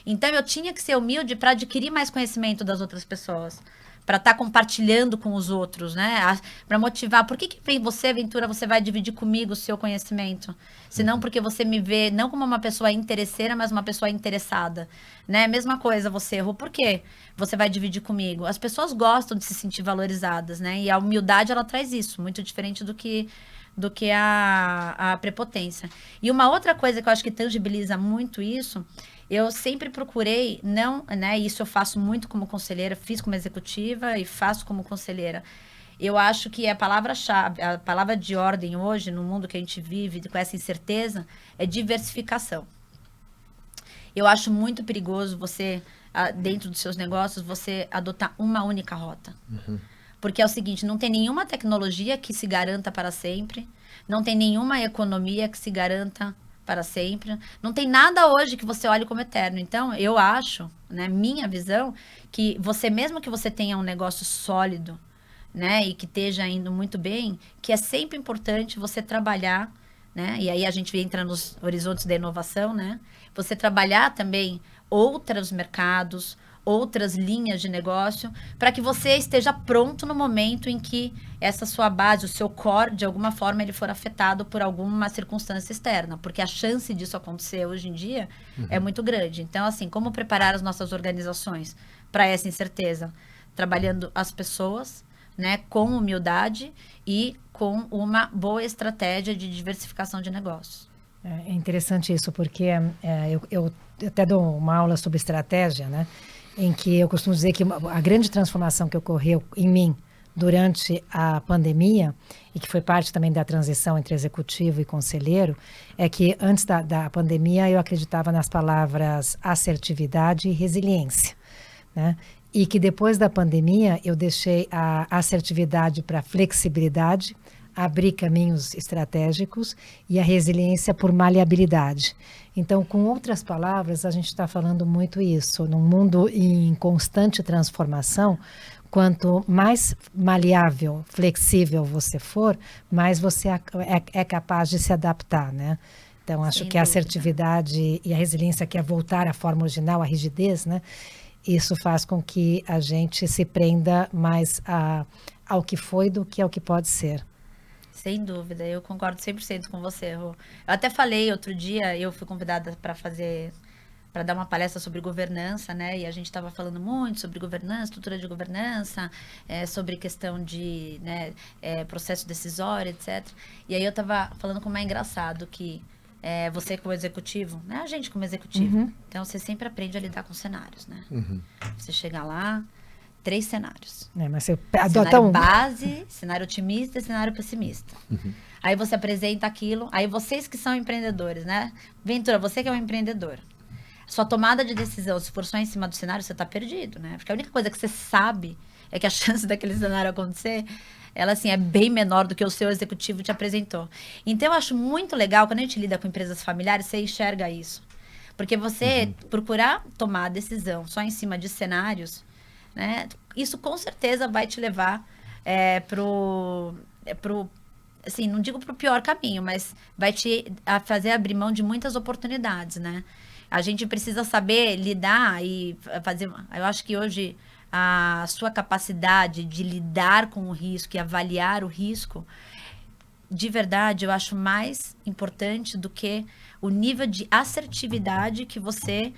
Então eu tinha que ser humilde para adquirir mais conhecimento das outras pessoas, para estar compartilhando com os outros, né? Para motivar. Por que você, Ventura, você vai dividir comigo o seu conhecimento? Senão porque você me vê não como uma pessoa interesseira, mas uma pessoa interessada, né? Mesma coisa, você errou. Por quê? Você vai dividir comigo. As pessoas gostam de se sentir valorizadas, né? E a humildade, ela traz isso, muito diferente do que a prepotência. E uma outra coisa que eu acho que tangibiliza muito isso, eu sempre procurei, não, né? Isso eu faço muito como conselheira, fiz como executiva e faço como conselheira. Eu acho que a palavra-chave, a palavra de ordem hoje, no mundo que a gente vive, com essa incerteza, é diversificação. Eu acho muito perigoso você, dentro dos seus negócios, você adotar uma única rota. Porque é o seguinte, não tem nenhuma tecnologia que se garanta para sempre, não tem nenhuma economia que se garanta para sempre. Não tem nada hoje que você olhe como eterno. Então, eu acho, né, minha visão, que você, mesmo que você tenha um negócio sólido, né, e que esteja indo muito bem, que é sempre importante você trabalhar, né, e aí a gente entra nos horizontes da inovação, né, você trabalhar também outros mercados, outras linhas de negócio, para que você esteja pronto no momento em que essa sua base, o seu core, de alguma forma, ele for afetado por alguma circunstância externa, porque a chance disso acontecer hoje em dia é muito grande. Então, assim, como preparar as nossas organizações para essa incerteza? Trabalhando as pessoas, né, com humildade e com uma boa estratégia de diversificação de negócios. É interessante isso, porque eu até dou uma aula sobre estratégia, né? Em que eu costumo dizer que a grande transformação que ocorreu em mim durante a pandemia, e que foi parte também da transição entre executivo e conselheiro, é que antes da pandemia eu acreditava nas palavras assertividade e resiliência, né? E que depois da pandemia eu deixei a assertividade para flexibilidade, abrir caminhos estratégicos e a resiliência por maleabilidade. Então, com outras palavras, a gente está falando muito isso. Num mundo em constante transformação, quanto mais maleável, flexível você for, mais você é capaz de se adaptar, né? Então, acho que a assertividade e a resiliência, que é voltar à forma original, à rigidez, né? Isso faz com que a gente se prenda mais ao que foi do que ao que pode ser. Sem dúvida, eu concordo 100% com você, Rô. Eu até falei outro dia, eu fui convidada para dar uma palestra sobre governança, né? E a gente estava falando muito sobre governança, estrutura de governança, sobre questão de, né, processo decisório, etc. E aí eu estava falando como é engraçado que você como executivo, né? A gente como executivo. Então você sempre aprende a lidar com cenários, né? Você chega lá, 3 cenários. Mas você cenário base, cenário otimista e cenário pessimista. Aí você apresenta aquilo, aí vocês que são empreendedores, né? Ventura, você que é um empreendedor. Sua tomada de decisão, se for só em cima do cenário, você está perdido, né? Porque a única coisa que você sabe é que a chance daquele cenário acontecer, ela, assim, é bem menor do que o seu executivo te apresentou. Então, eu acho muito legal, quando a gente lida com empresas familiares, você enxerga isso. Porque você procurar tomar a decisão só em cima de cenários, né? Isso com certeza vai te levar assim, não digo pro pior caminho, mas vai te fazer abrir mão de muitas oportunidades, né? A gente precisa saber lidar e fazer. Eu acho que hoje a sua capacidade de lidar com o risco e avaliar o risco, de verdade, eu acho mais importante do que o nível de assertividade que você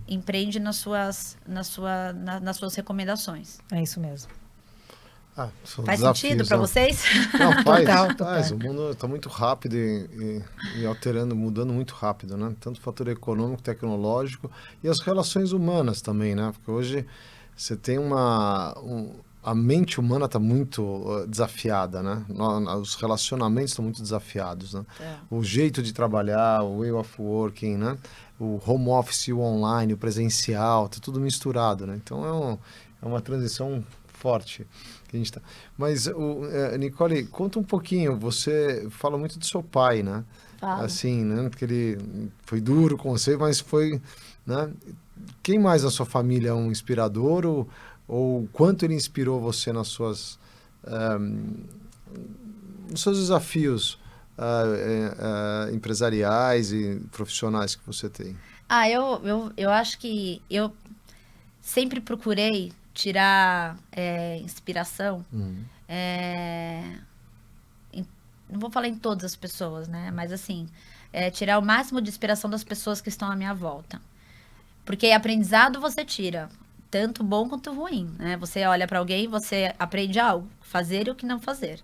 empreende nas suas recomendações. É isso mesmo. Faz sentido para vocês? Não, Total. O mundo está muito rápido e alterando, mudando muito rápido, né? Tanto o fator econômico, tecnológico e as relações humanas também, né? Porque hoje você tem a mente humana está muito desafiada, né? Os relacionamentos estão muito desafiados, né? O jeito de trabalhar, o way of working, né? O home office, o online, o presencial, está tudo misturado, né? Então é uma transição forte que a gente tá. Mas, Nicole, conta um pouquinho, você fala muito do seu pai, né? Falo. Assim, né? Porque ele foi duro com você, mas foi, né? quem mais da sua família é um inspirador ou quanto ele inspirou você nas suas, nos seus desafios empresariais e profissionais que você tem? Eu acho que eu sempre procurei tirar inspiração. Não vou falar em todas as pessoas, né? Mas assim, tirar o máximo de inspiração das pessoas que estão à minha volta. Porque aprendizado você tira, tanto bom quanto ruim, né? Você olha para alguém, você aprende algo, fazer e o que não fazer.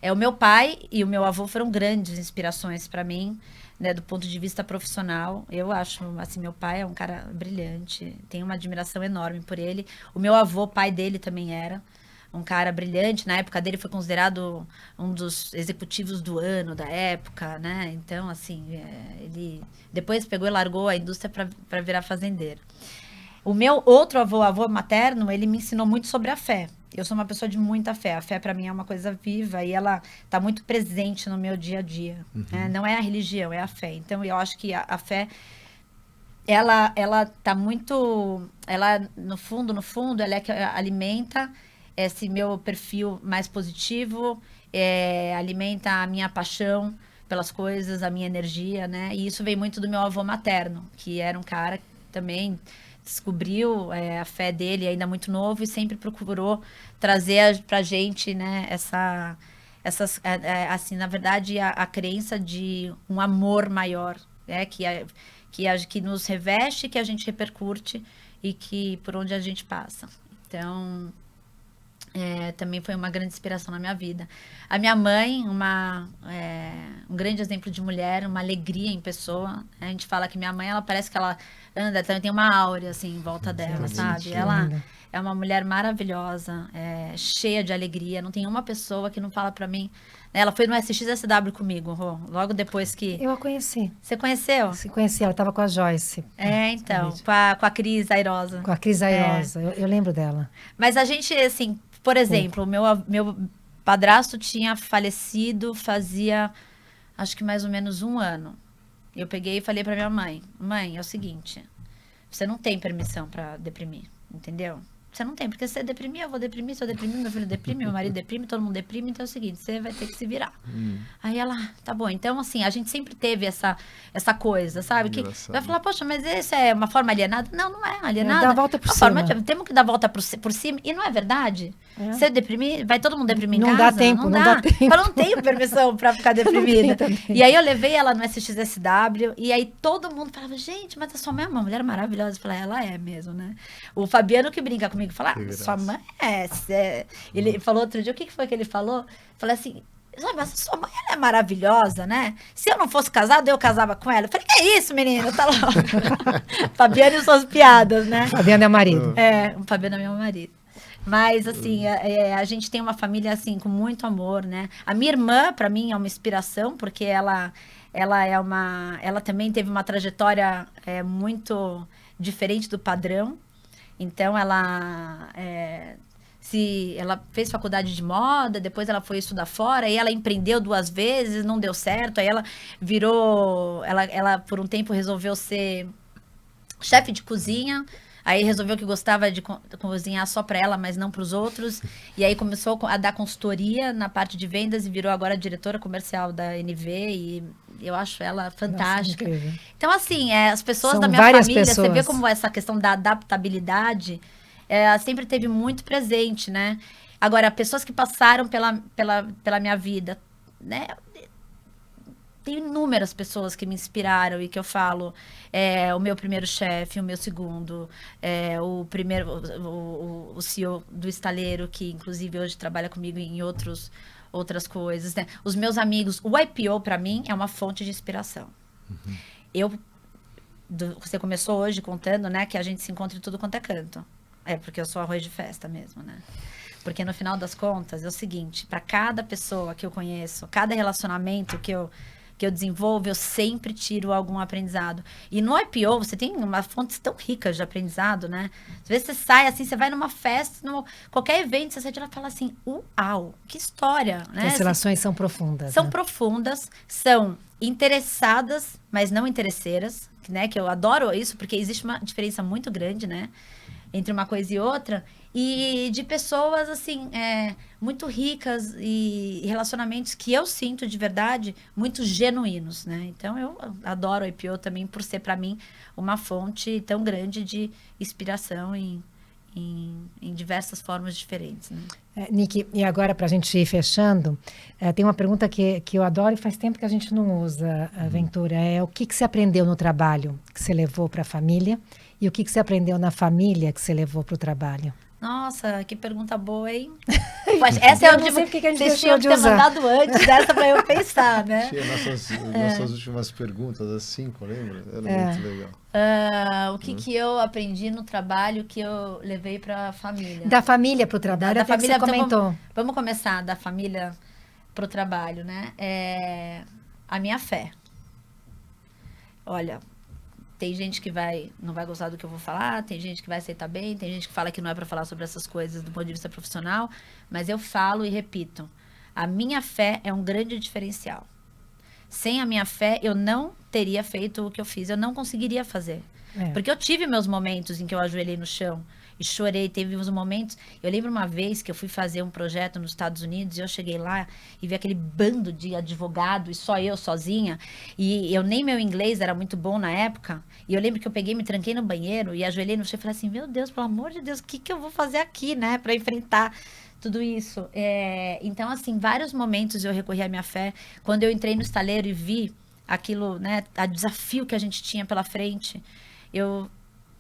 O meu pai e o meu avô foram grandes inspirações para mim, né, do ponto de vista profissional. Eu acho, assim, meu pai é um cara brilhante, tenho uma admiração enorme por ele. O meu avô, pai dele, também era um cara brilhante. Na época dele foi considerado um dos executivos do ano da época, né? Então, assim, ele depois pegou e largou a indústria para virar fazendeiro. O meu outro avô materno, ele me ensinou muito sobre a fé. Eu sou uma pessoa de muita fé. A fé, para mim, é uma coisa viva e ela está muito presente no meu dia a dia. Né? Não é a religião, é a fé. Então, eu acho que a fé, ela está muito... Ela, no fundo, ela é que alimenta esse meu perfil mais positivo, alimenta a minha paixão pelas coisas, a minha energia, né? E isso vem muito do meu avô materno, que era um cara que também descobriu a fé dele ainda muito novo e sempre procurou trazer pra gente, né, assim, na verdade, a crença de um amor maior, né, que nos reveste, que a gente repercute e que por onde a gente passa. Então, também foi uma grande inspiração na minha vida. A minha mãe, um grande exemplo de mulher, uma alegria em pessoa. A gente fala que minha mãe, ela parece que ela anda, também tem uma áurea assim em volta dela, sabe? Ela é uma mulher maravilhosa, cheia de alegria. Não tem uma pessoa que não fala pra mim. Ela foi no SXSW comigo, Rô, logo depois que... Eu a conheci. Você conheceu? Se conheci, ela estava com a Joyce. Então, com a Cris Airosa. Com a Cris Airosa, eu lembro dela. Mas a gente, assim, por exemplo, meu padrasto tinha falecido fazia, acho que mais ou menos 1 ano. Eu peguei e falei pra minha mãe, é o seguinte, você não tem permissão pra deprimir, entendeu? Você não tem, porque se você deprimir, eu vou deprimir, se eu deprimir, meu filho deprime, meu marido deprime, todo mundo deprime, então é o seguinte, você vai ter que se virar. Aí ela, tá bom, então assim, a gente sempre teve essa coisa, sabe? Que vai falar, poxa, mas isso é uma forma alienada? Não é alienada. Dá a volta por cima. Temos que dar a volta por cima, e não é verdade. Se eu deprimir, vai todo mundo deprimir em casa? Não dá tempo. Eu não tenho permissão pra ficar deprimida. E aí eu levei ela no SXSW, e aí todo mundo falava, gente, mas a sua mãe é uma mulher maravilhosa. Eu falei, ela é mesmo, né? O Fabiano que brinca comigo, fala, sua mãe Ele falou outro dia, o que foi que ele falou? Falei assim, mas sua mãe, ela é maravilhosa, né? Se eu não fosse casado, eu casava com ela. Eu falei, que é isso, menino? Tá louco. Fabiano e suas piadas, né? Fabiano é marido. O Fabiano é meu marido. Mas, assim, a gente tem uma família, assim, com muito amor, né? A minha irmã, pra mim, é uma inspiração, porque ela também teve uma trajetória muito diferente do padrão. Então, ela fez faculdade de moda, depois ela foi estudar fora, e ela empreendeu 2 vezes, não deu certo, aí ela virou... Ela por um tempo, resolveu ser chefe de cozinha, aí resolveu que gostava de cozinhar só para ela, mas não para os outros, e aí começou a dar consultoria na parte de vendas e virou agora diretora comercial da NV, e eu acho ela fantástica. Nossa, então, assim, as pessoas São da minha várias família, pessoas. você vê como essa questão da adaptabilidade sempre teve muito presente, né? Agora, pessoas que passaram pela minha vida, né? Tem inúmeras pessoas que me inspiraram e que eu falo, o meu primeiro chefe, o meu segundo, o CEO do estaleiro, que inclusive hoje trabalha comigo em outras coisas, né? Os meus amigos, o IPO para mim é uma fonte de inspiração. Você começou hoje contando, né, que a gente se encontra em tudo quanto é canto. Porque eu sou arroz de festa mesmo, né? Porque no final das contas é o seguinte, para cada pessoa que eu conheço, cada relacionamento que que eu desenvolvo, eu sempre tiro algum aprendizado. E no IPO, você tem uma fonte tão rica de aprendizado, né? Às vezes você sai assim, você vai numa festa, qualquer evento, você sai de lá e fala assim, uau, que história, né? As relações são profundas. São profundas, são interessadas, mas não interesseiras, né? Que eu adoro isso, porque existe uma diferença muito grande, né? Entre uma coisa e outra, e de pessoas, assim, muito ricas e relacionamentos que eu sinto de verdade muito genuínos, né? Então, eu adoro o IPO também por ser, para mim, uma fonte tão grande de inspiração em diversas formas diferentes, né? Nick, e agora para a gente ir fechando, tem uma pergunta que eu adoro e faz tempo que a gente não usa, Ventura. O que você aprendeu no trabalho que você levou para a família e o que você aprendeu na família que você levou para o trabalho? Nossa, que pergunta boa, hein? Essa é o tipo que a gente vocês deixou tinham de que ter usar. mandado antes dessa para eu pensar, né? Tinha nossas últimas perguntas, as 5, lembra? Era muito legal. O que eu aprendi no trabalho que eu levei para a família? Da família para o trabalho, Da até família, que você comentou. Então, vamos começar da família para o trabalho, né? A minha fé. Olha, tem gente que não vai gostar do que eu vou falar, tem gente que vai aceitar bem, tem gente que fala que não é para falar sobre essas coisas do ponto de vista profissional, mas eu falo e repito, a minha fé é um grande diferencial. Sem a minha fé, eu não teria feito o que eu fiz, eu não conseguiria fazer. Porque eu tive meus momentos em que eu ajoelhei no chão e chorei, teve uns momentos... Eu lembro uma vez que eu fui fazer um projeto nos Estados Unidos e eu cheguei lá e vi aquele bando de advogado e só eu sozinha. E eu nem meu inglês era muito bom na época. E eu lembro que eu peguei, me tranquei no banheiro e ajoelhei no chão e falei assim, meu Deus, pelo amor de Deus, o que eu vou fazer aqui, né? Para enfrentar tudo isso. Então, assim, vários momentos eu recorri à minha fé. Quando eu entrei no estaleiro e vi aquilo, né? O desafio que a gente tinha pela frente, eu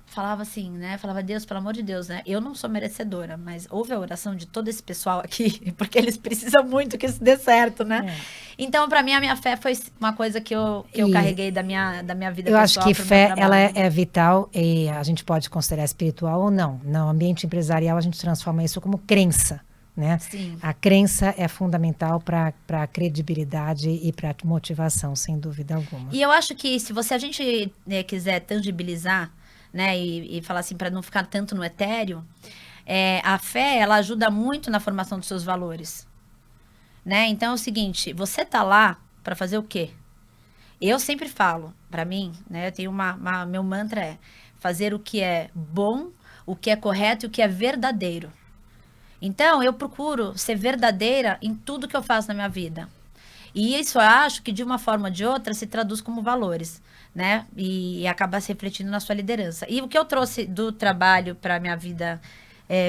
falava assim, né? Falava, Deus, pelo amor de Deus, né? Eu não sou merecedora, mas houve a oração de todo esse pessoal aqui, porque eles precisam muito que isso dê certo, né? Então, para mim, a minha fé foi uma coisa que eu carreguei da minha vida pessoal. Eu acho que fé, ela é vital e a gente pode considerar espiritual ou não. No ambiente empresarial, a gente transforma isso como crença, né? Sim. A crença é fundamental para a credibilidade e para a motivação, sem dúvida alguma. E eu acho que se a gente quiser tangibilizar, né, e falar assim, para não ficar tanto no etéreo, a fé, ela ajuda muito na formação dos seus valores, né? Então é o seguinte, você tá lá para fazer o quê? Eu sempre falo, para mim, né, eu tenho meu mantra é fazer o que é bom, o que é correto e o que é verdadeiro. Então eu procuro ser verdadeira em tudo que eu faço na minha vida. E isso eu acho que de uma forma ou de outra se traduz como valores, né? E acaba se refletindo na sua liderança. E o que eu trouxe do trabalho para a minha vida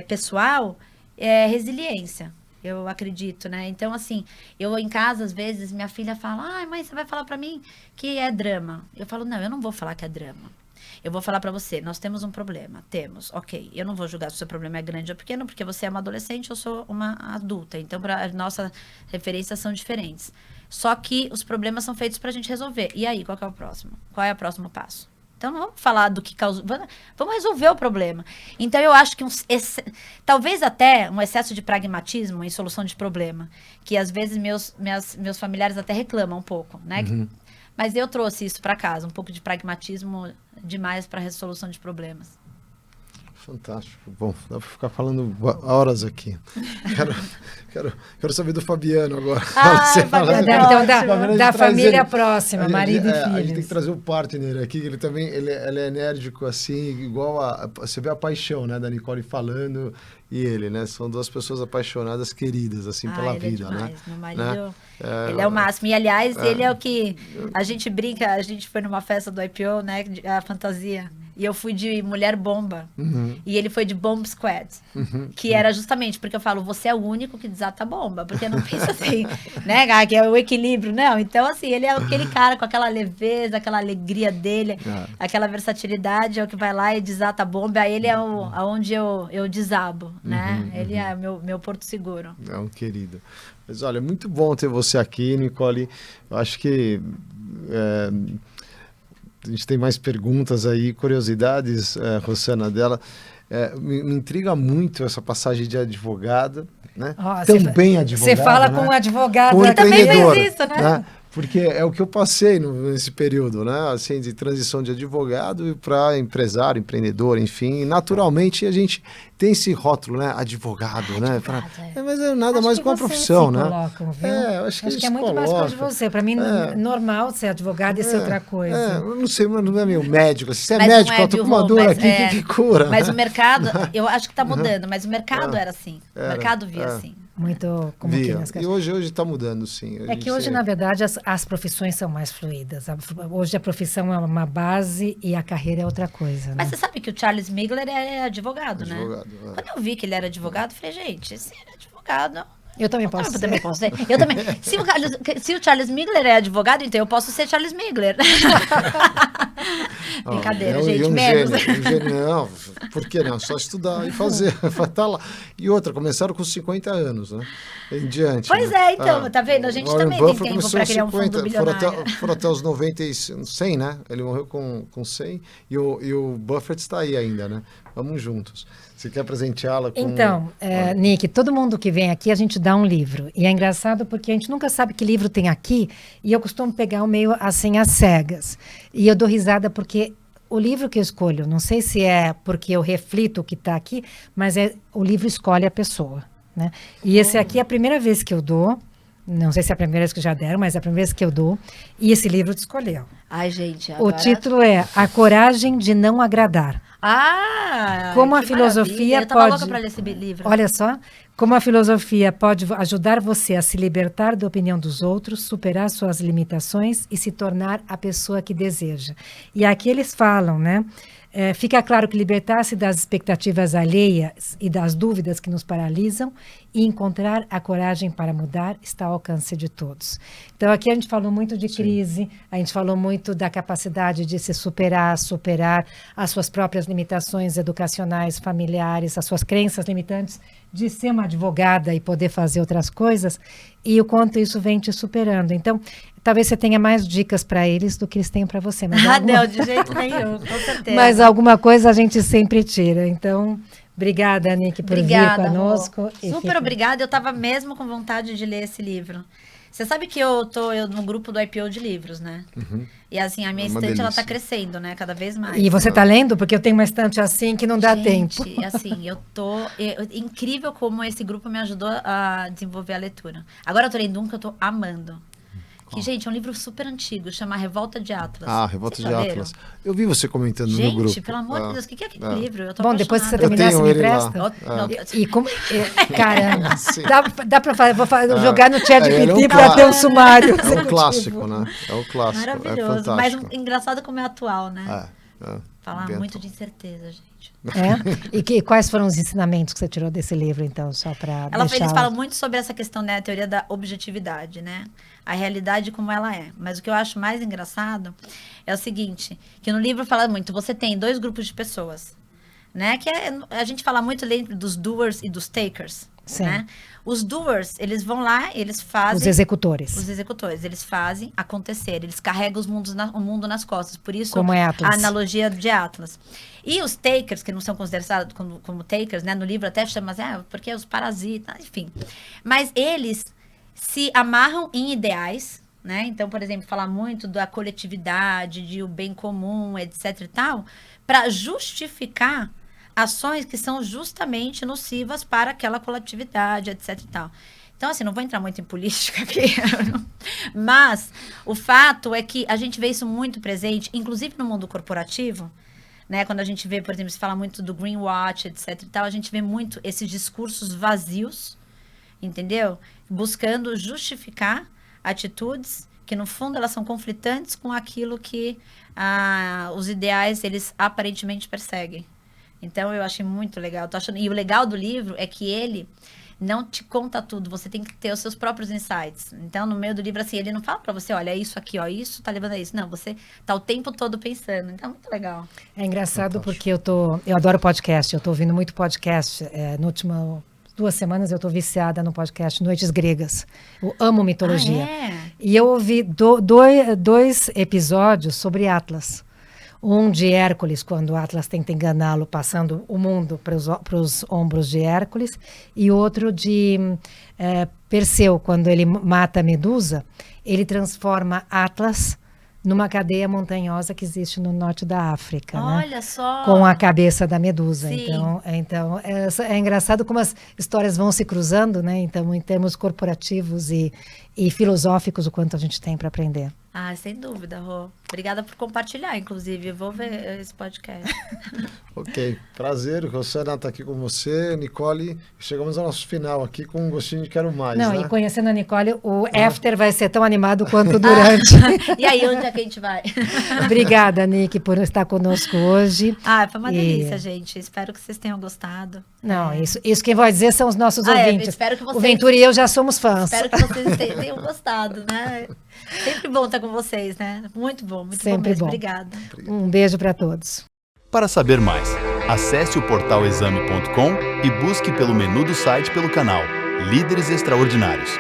pessoal é resiliência, eu acredito, né? Então, assim, eu em casa, às vezes, minha filha fala, ai, mãe, você vai falar para mim que é drama. Eu falo, não, eu não vou falar que é drama. Eu vou falar para você, nós temos um problema, temos, ok. Eu não vou julgar se o seu problema é grande ou pequeno, porque você é uma adolescente, eu sou uma adulta. Então, as nossas referências são diferentes. Só que os problemas são feitos para a gente resolver. E aí, qual que é o próximo? Qual é o próximo passo? Então, não vamos falar do que causou... Vamos resolver o problema. Então, eu acho que talvez até um excesso de pragmatismo em solução de problema, que às vezes meus familiares até reclamam um pouco, né? Uhum. Mas eu trouxe isso para casa, um pouco de pragmatismo demais para resolução de problemas. Fantástico. Bom, dá para ficar falando horas aqui. Quero saber do Fabiano agora. Então, da família próxima, marido e filhos. A gente tem que trazer o partner aqui, ele também ele é enérgico, assim, igual você vê a paixão, né, da Nicole falando e ele, né? São duas pessoas apaixonadas, queridas, assim, pela vida, demais, né? Meu marido, ele é o máximo. E, aliás, ele é o que a gente brinca, a gente foi numa festa do IPO, né, a fantasia. E eu fui de mulher bomba. Uhum. E ele foi de bomb squad. Uhum. Que era justamente porque eu falo, você é o único que desata a bomba. Porque não pensa assim, né, que é o equilíbrio, não. Então, assim, ele é aquele cara com aquela leveza, aquela alegria dele, aquela versatilidade, é o que vai lá e desata a bomba. Aí ele é aonde eu desabo, né? Ele é meu porto seguro. É um querido. Mas olha, muito bom ter você aqui, Nicole. Eu acho que a gente tem mais perguntas aí, curiosidades, Rossana, dela. Me intriga muito essa passagem de advogada, né? Também advogada. Você fala com um advogado. Com Você também fez isso, né? Porque é o que eu passei nesse período, né? Assim, de transição de advogado para empresário, empreendedor, enfim. E, naturalmente, a gente tem esse rótulo, né? Advogado, né? Mas é nada mais que uma profissão, né? Colocam, viu? Acho que é muito mais coisa de você. Para mim, normal ser advogado e ser outra coisa. Eu não sei, mas não é meio médico. Se você é Mas médico, não é, eu tô com uma dor aqui que cura. Mas o mercado, eu acho que está mudando, mas o mercado era assim. O mercado via assim. Muito como via. que nas E hoje está mudando, sim. É que hoje, na verdade, as profissões são mais fluídas. Hoje a profissão é uma base e a carreira é outra coisa. Né? Mas você sabe que o Charles Migler é advogado, né? É. Quando eu vi que ele era advogado, eu falei, gente, se ele é advogado... Eu também posso ser. Também posso ser. Eu também. Se o Charles Migler é advogado, então eu posso ser Charles Migler. Brincadeira, gente, menos. Não, por que não? Só estudar e fazer. Tá lá. E outra, começaram com 50 anos, né? Em diante. Pois né? Então, tá vendo? A gente também tem tempo para criar um fundo bilionário. Foram até os 100, né? Ele morreu com 100 e o Buffett está aí ainda, né? Vamos juntos. Você quer presenteá-la com... Então, Nick, todo mundo que vem aqui, a gente dá um livro. E é engraçado porque a gente nunca sabe que livro tem aqui. E eu costumo pegar o meio assim, às cegas. E eu dou risada porque o livro que eu escolho, não sei se é porque eu reflito o que está aqui, mas o livro escolhe a pessoa. Né? E esse aqui é a primeira vez que eu dou. Não sei se é a primeira vez que já deram, mas é a primeira vez que eu dou. E esse livro te escolheu. Ai, gente, agora... O título é A Coragem de Não Agradar. Como a filosofia pode... Eu tava louca pra ler esse livro. Olha só, como a filosofia pode ajudar você a se libertar da opinião dos outros, superar suas limitações e se tornar a pessoa que deseja. E aqui eles falam, né? Fica claro que libertar-se das expectativas alheias e das dúvidas que nos paralisam e encontrar a coragem para mudar está ao alcance de todos. Então, aqui a gente falou muito de crise, a gente falou muito da capacidade de se superar as suas próprias limitações educacionais, familiares, as suas crenças limitantes de ser uma advogada e poder fazer outras coisas, e o quanto isso vem te superando. Então, talvez você tenha mais dicas para eles do que eles têm para você. Mas não, de jeito nenhum, com certeza. Mas alguma coisa a gente sempre tira. Então, obrigada, Nick, por vir conosco. Super obrigada. Eu estava mesmo com vontade de ler esse livro. Você sabe que eu tô no grupo do IPO de livros, né? Uhum. E assim, a minha estante, ela tá crescendo, né? Cada vez mais. E você tá lendo? Porque eu tenho uma estante assim que não dá tempo. Assim, incrível como esse grupo me ajudou a desenvolver a leitura. Agora eu tô lendo um que eu tô amando. Que, gente, é um livro super antigo, chama Revolta de Atlas. Revolta de Atlas. Eu vi você comentando no grupo. Gente, pelo amor de Deus, o que é aquele livro? Eu tô Bom, depois que você terminar, você me presta? Caramba, dá pra fazer, vou jogar no ChatGPT para ter um sumário. É um clássico, né? É um clássico. Maravilhoso, mas engraçado como é atual, né? Falar muito de incerteza, gente. E quais foram os ensinamentos que você tirou desse livro, então, só para Eles falam muito sobre essa questão, né, a teoria da objetividade, né? A realidade como ela é. Mas o que eu acho mais engraçado é o seguinte, que no livro fala muito, você tem 2 grupos de pessoas, né? Que a gente fala muito dentro dos doers e dos takers. Sim. Né? Os doers, eles vão lá, eles fazem... Os executores, eles fazem acontecer, eles carregam o mundo nas costas. Por isso, como é Atlas. A analogia de Atlas. E os takers, que não são considerados como takers, né? No livro até chama porque os parasitas, enfim. Mas eles se amarram em ideais, né? Então, por exemplo, falar muito da coletividade, de o bem comum, etc e tal, para justificar ações que são justamente nocivas para aquela coletividade, etc e tal. Então, assim, não vou entrar muito em política aqui, mas o fato é que a gente vê isso muito presente, inclusive no mundo corporativo, né? Quando a gente vê, por exemplo, se fala muito do Greenwatch, etc e tal, a gente vê muito esses discursos vazios, entendeu? Buscando justificar atitudes que, no fundo, elas são conflitantes com aquilo que os ideais, eles aparentemente perseguem. Então, eu achei muito legal. E o legal do livro é que ele não te conta tudo. Você tem que ter os seus próprios insights. Então, no meio do livro, assim, ele não fala pra você, olha, é isso aqui, ó, isso tá levando a isso. Não, você tá o tempo todo pensando. Então, é muito legal. É engraçado porque eu adoro podcast. Eu tô ouvindo muito podcast. No último 2 semanas eu tô viciada no podcast Noites Gregas. Eu amo mitologia. E eu ouvi 2 episódios sobre Atlas. Um de Hércules, quando o Atlas tenta enganá-lo, passando o mundo para os ombros de Hércules, e outro de Perseu, quando ele mata a Medusa, ele transforma Atlas numa cadeia montanhosa que existe no norte da África. Olha né? só! Com a cabeça da Medusa. Sim. Então é engraçado como as histórias vão se cruzando, né? Então, em termos corporativos e filosóficos, o quanto a gente tem para aprender. Ah, sem dúvida, Rô. Obrigada por compartilhar, inclusive. Eu vou ver esse podcast. Ok, prazer, Rossana, tá aqui com você, Nicole. Chegamos ao nosso final aqui com um gostinho de quero mais, Não, né? e conhecendo a Nicole, o after vai ser tão animado quanto durante. E aí, onde é que a gente vai? Obrigada, Nick, por estar conosco hoje. Ah, foi uma delícia, gente. Espero que vocês tenham gostado. Não, isso quem vai dizer são os nossos ouvintes. Espero que vocês... O Ventura e eu já somos fãs. Espero que vocês tenham gostado, né? Sempre bom estar com vocês, né? Muito bom, muito Sempre bom mesmo. bom. Obrigada. Um beijo para todos. Para saber mais, acesse o portal exame.com e busque pelo menu do site pelo canal Líderes Extraordinários.